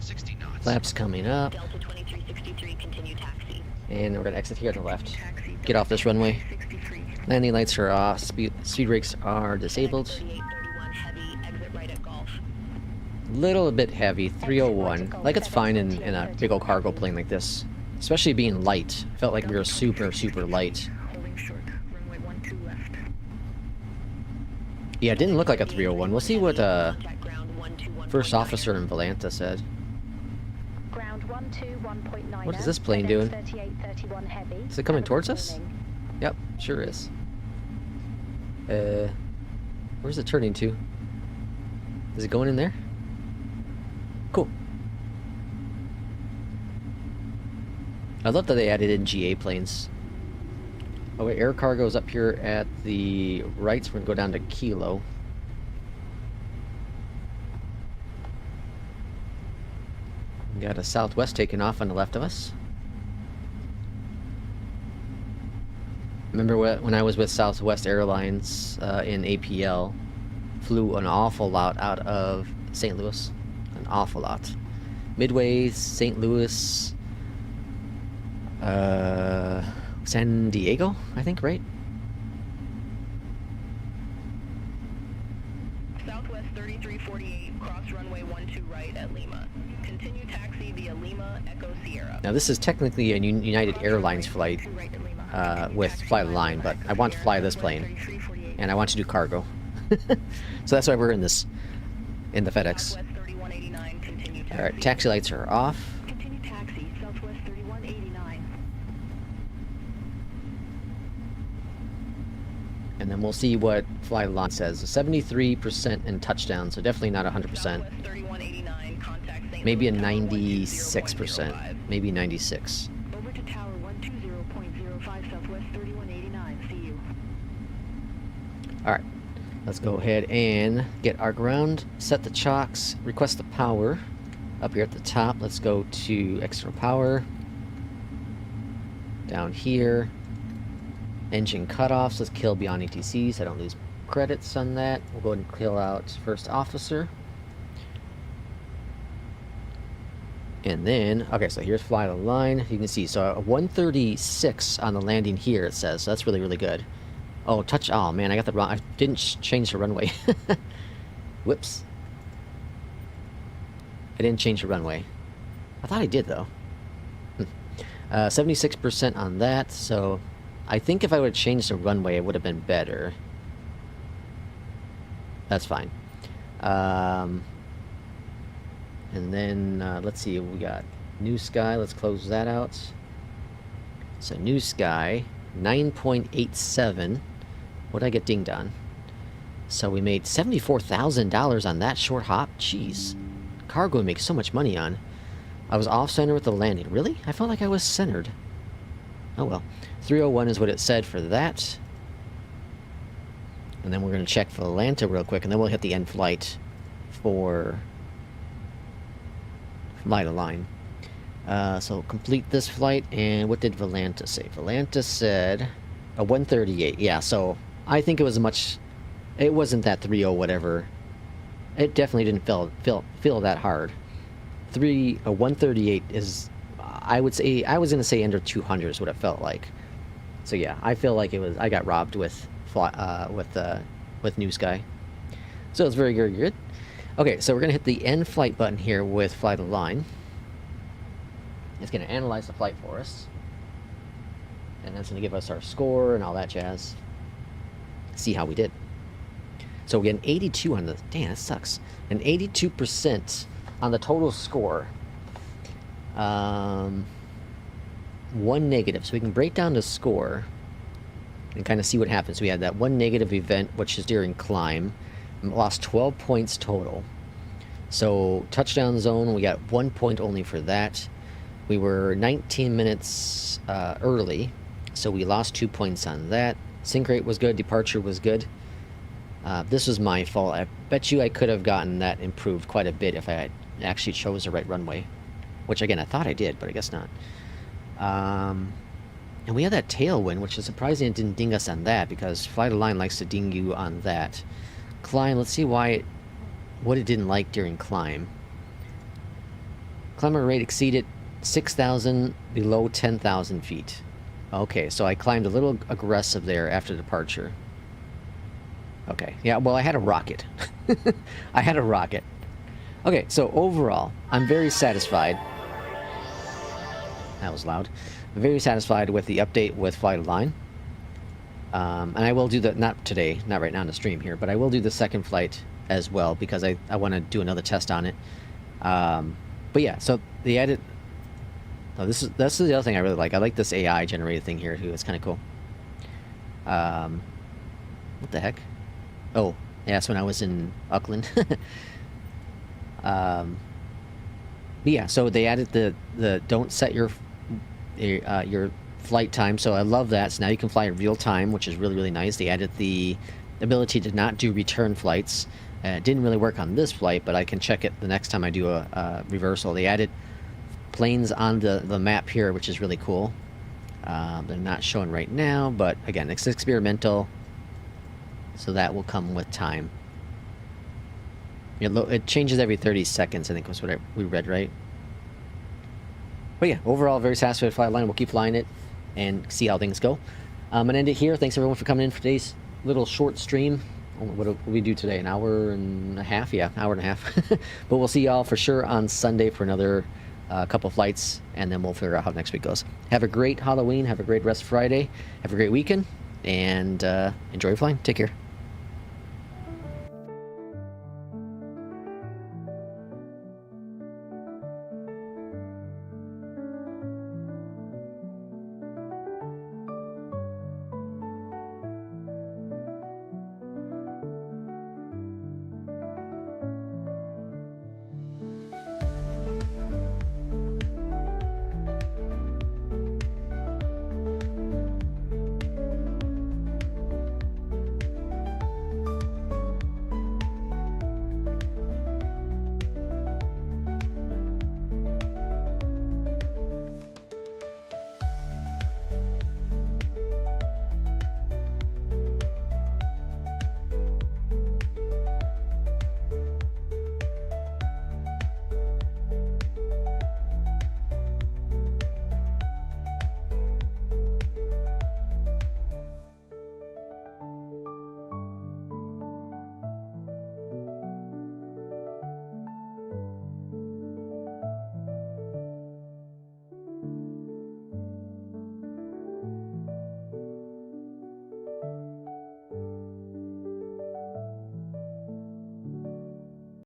60 knots. Flaps coming up. Delta 2363, continue taxi. And we're going to exit here to the left. Taxi. Get off this runway. 63. Landing lights are off. Speed brakes are disabled. 3831 heavy, exit right at Golf. Little bit heavy. 301. Like it's fine in a big old cargo plane like this. Especially being light. Felt like we were super, super light. Holding short. Runway 12 left. Yeah, it didn't look like a 301. We'll see what Contact ground 121. First Officer in Beyondatc said. Ground 121.9. What is this plane doing? 3831 Heavy. Is it coming Have a towards good us? morning. Yep, sure is. Where's it turning to? Is it going in there? Cool. I love that they added in GA planes. Oh wait, air cargo's up here at the right, so we're gonna go down to Kilo. We got a Southwest taking off on the left of us. Remember when I was with Southwest Airlines in APL, flew an awful lot out of St. Louis. An awful lot. Midway, St. Louis, San Diego, I think, right? Southwest 3348, cross runway 12 right at Lima. Continue taxi via Lima, Echo Sierra. Now this is technically a United Airlines flight with Fly the Line, but I want to fly this plane, and I want to do cargo. So that's why we're in this, in the FedEx. All right, taxi lights are off. Continue taxi, Southwest 3189. And then we'll see what Fly the Line says. 73% in touchdown, so definitely not 100%. Maybe a 96%, maybe 96. Over to Tower 120.05 Southwest 3189. See you. All right, let's go ahead and get our ground, set the chocks, request the power. Up here at the top, let's go to external power. Down here, engine cutoffs. Let's kill beyond ATC so I don't lose credits on that. We'll go ahead and kill out first officer. And then, okay, so here's Fly the Line. You can see, so a 136 on the landing here, it says. So that's really, really good. Oh, oh man, I got the wrong, I didn't change the runway. Whoops. I didn't change the runway. I thought I did, though. 76% on that, so I think if I would have changed the runway, it would have been better. That's fine. And then, let's see, we got New Sky. Let's close that out. So New Sky, 9.87. What did I get dinged on? So we made $74,000 on that short hop. Jeez. Cargo makes so much money on. I was off-center with the landing. Really? I felt like I was centered. Oh well. 301 is what it said for that. And then we're going to check for Atlanta real quick, and then we'll hit the end flight for Fly the Line. So complete this flight, and what did Volanta say? Volanta said a 138. Yeah, so I think it was it wasn't that 30 whatever. It definitely didn't feel that hard. A 138 is, I would say, I was gonna say under 200 is what it felt like. So yeah, I feel like it was, I got robbed with New Sky. So it's very, very good. Okay, so we're gonna hit the end flight button here with Fly the Line. It's gonna analyze the flight for us, and that's gonna give us our score and all that jazz. See how we did. So we get an 82 on the, damn, that sucks. An 82% on the total score. 1 negative. So we can break down the score and kind of see what happens. We had that 1 negative event, which is during climb. Lost 12 points total. So touchdown zone, we got 1 point only for that. We were 19 minutes early, so we lost 2 points on that. Sink rate was good, departure was good. This was my fault. I bet you I could have gotten that improved quite a bit if I had actually chose the right runway. Which again, I thought I did, but I guess not. And we had that tailwind, which is surprising it didn't ding us on that, because Fly the Line likes to ding you on that. Climb, let's see what it didn't like during climb. Climber rate exceeded 6,000 below 10,000 feet. Okay, so I climbed a little aggressive there after departure. Okay, yeah, well, I had a rocket. I had a rocket. Okay, so overall, I'm very satisfied. That was loud. I'm very satisfied with the update with Fly the Line. And I will do that, not today, not right now in the stream here, but I will do the second flight as well, because I want to do another test on it. But yeah, so the edit... Oh, that's the other thing I really like. I like this AI generated thing here too. It's kind of cool. What the heck? Oh, yeah, that's when I was in Auckland. But yeah, so they added the don't set your flight time, so I love that. So now you can fly in real time, which is really, really nice. They added the ability to not do return flights. It didn't really work on this flight, but I can check it the next time I do a reversal. They added planes on the map here, which is really cool. They're not showing right now, but again, it's experimental, so that will come with time. It changes every 30 seconds, I think was what we read, right? But yeah, overall, very satisfied with Fly the Line. We'll keep flying it and see how things go. I'm going to end it here. Thanks, everyone, for coming in for today's little short stream. what do we do today? An hour and a half? Yeah, hour and a half. But we'll see y'all for sure on Sunday for another couple flights, and then we'll figure out how next week goes. Have a great Halloween. Have a great rest of Friday. Have a great weekend, and enjoy your flying. Take care.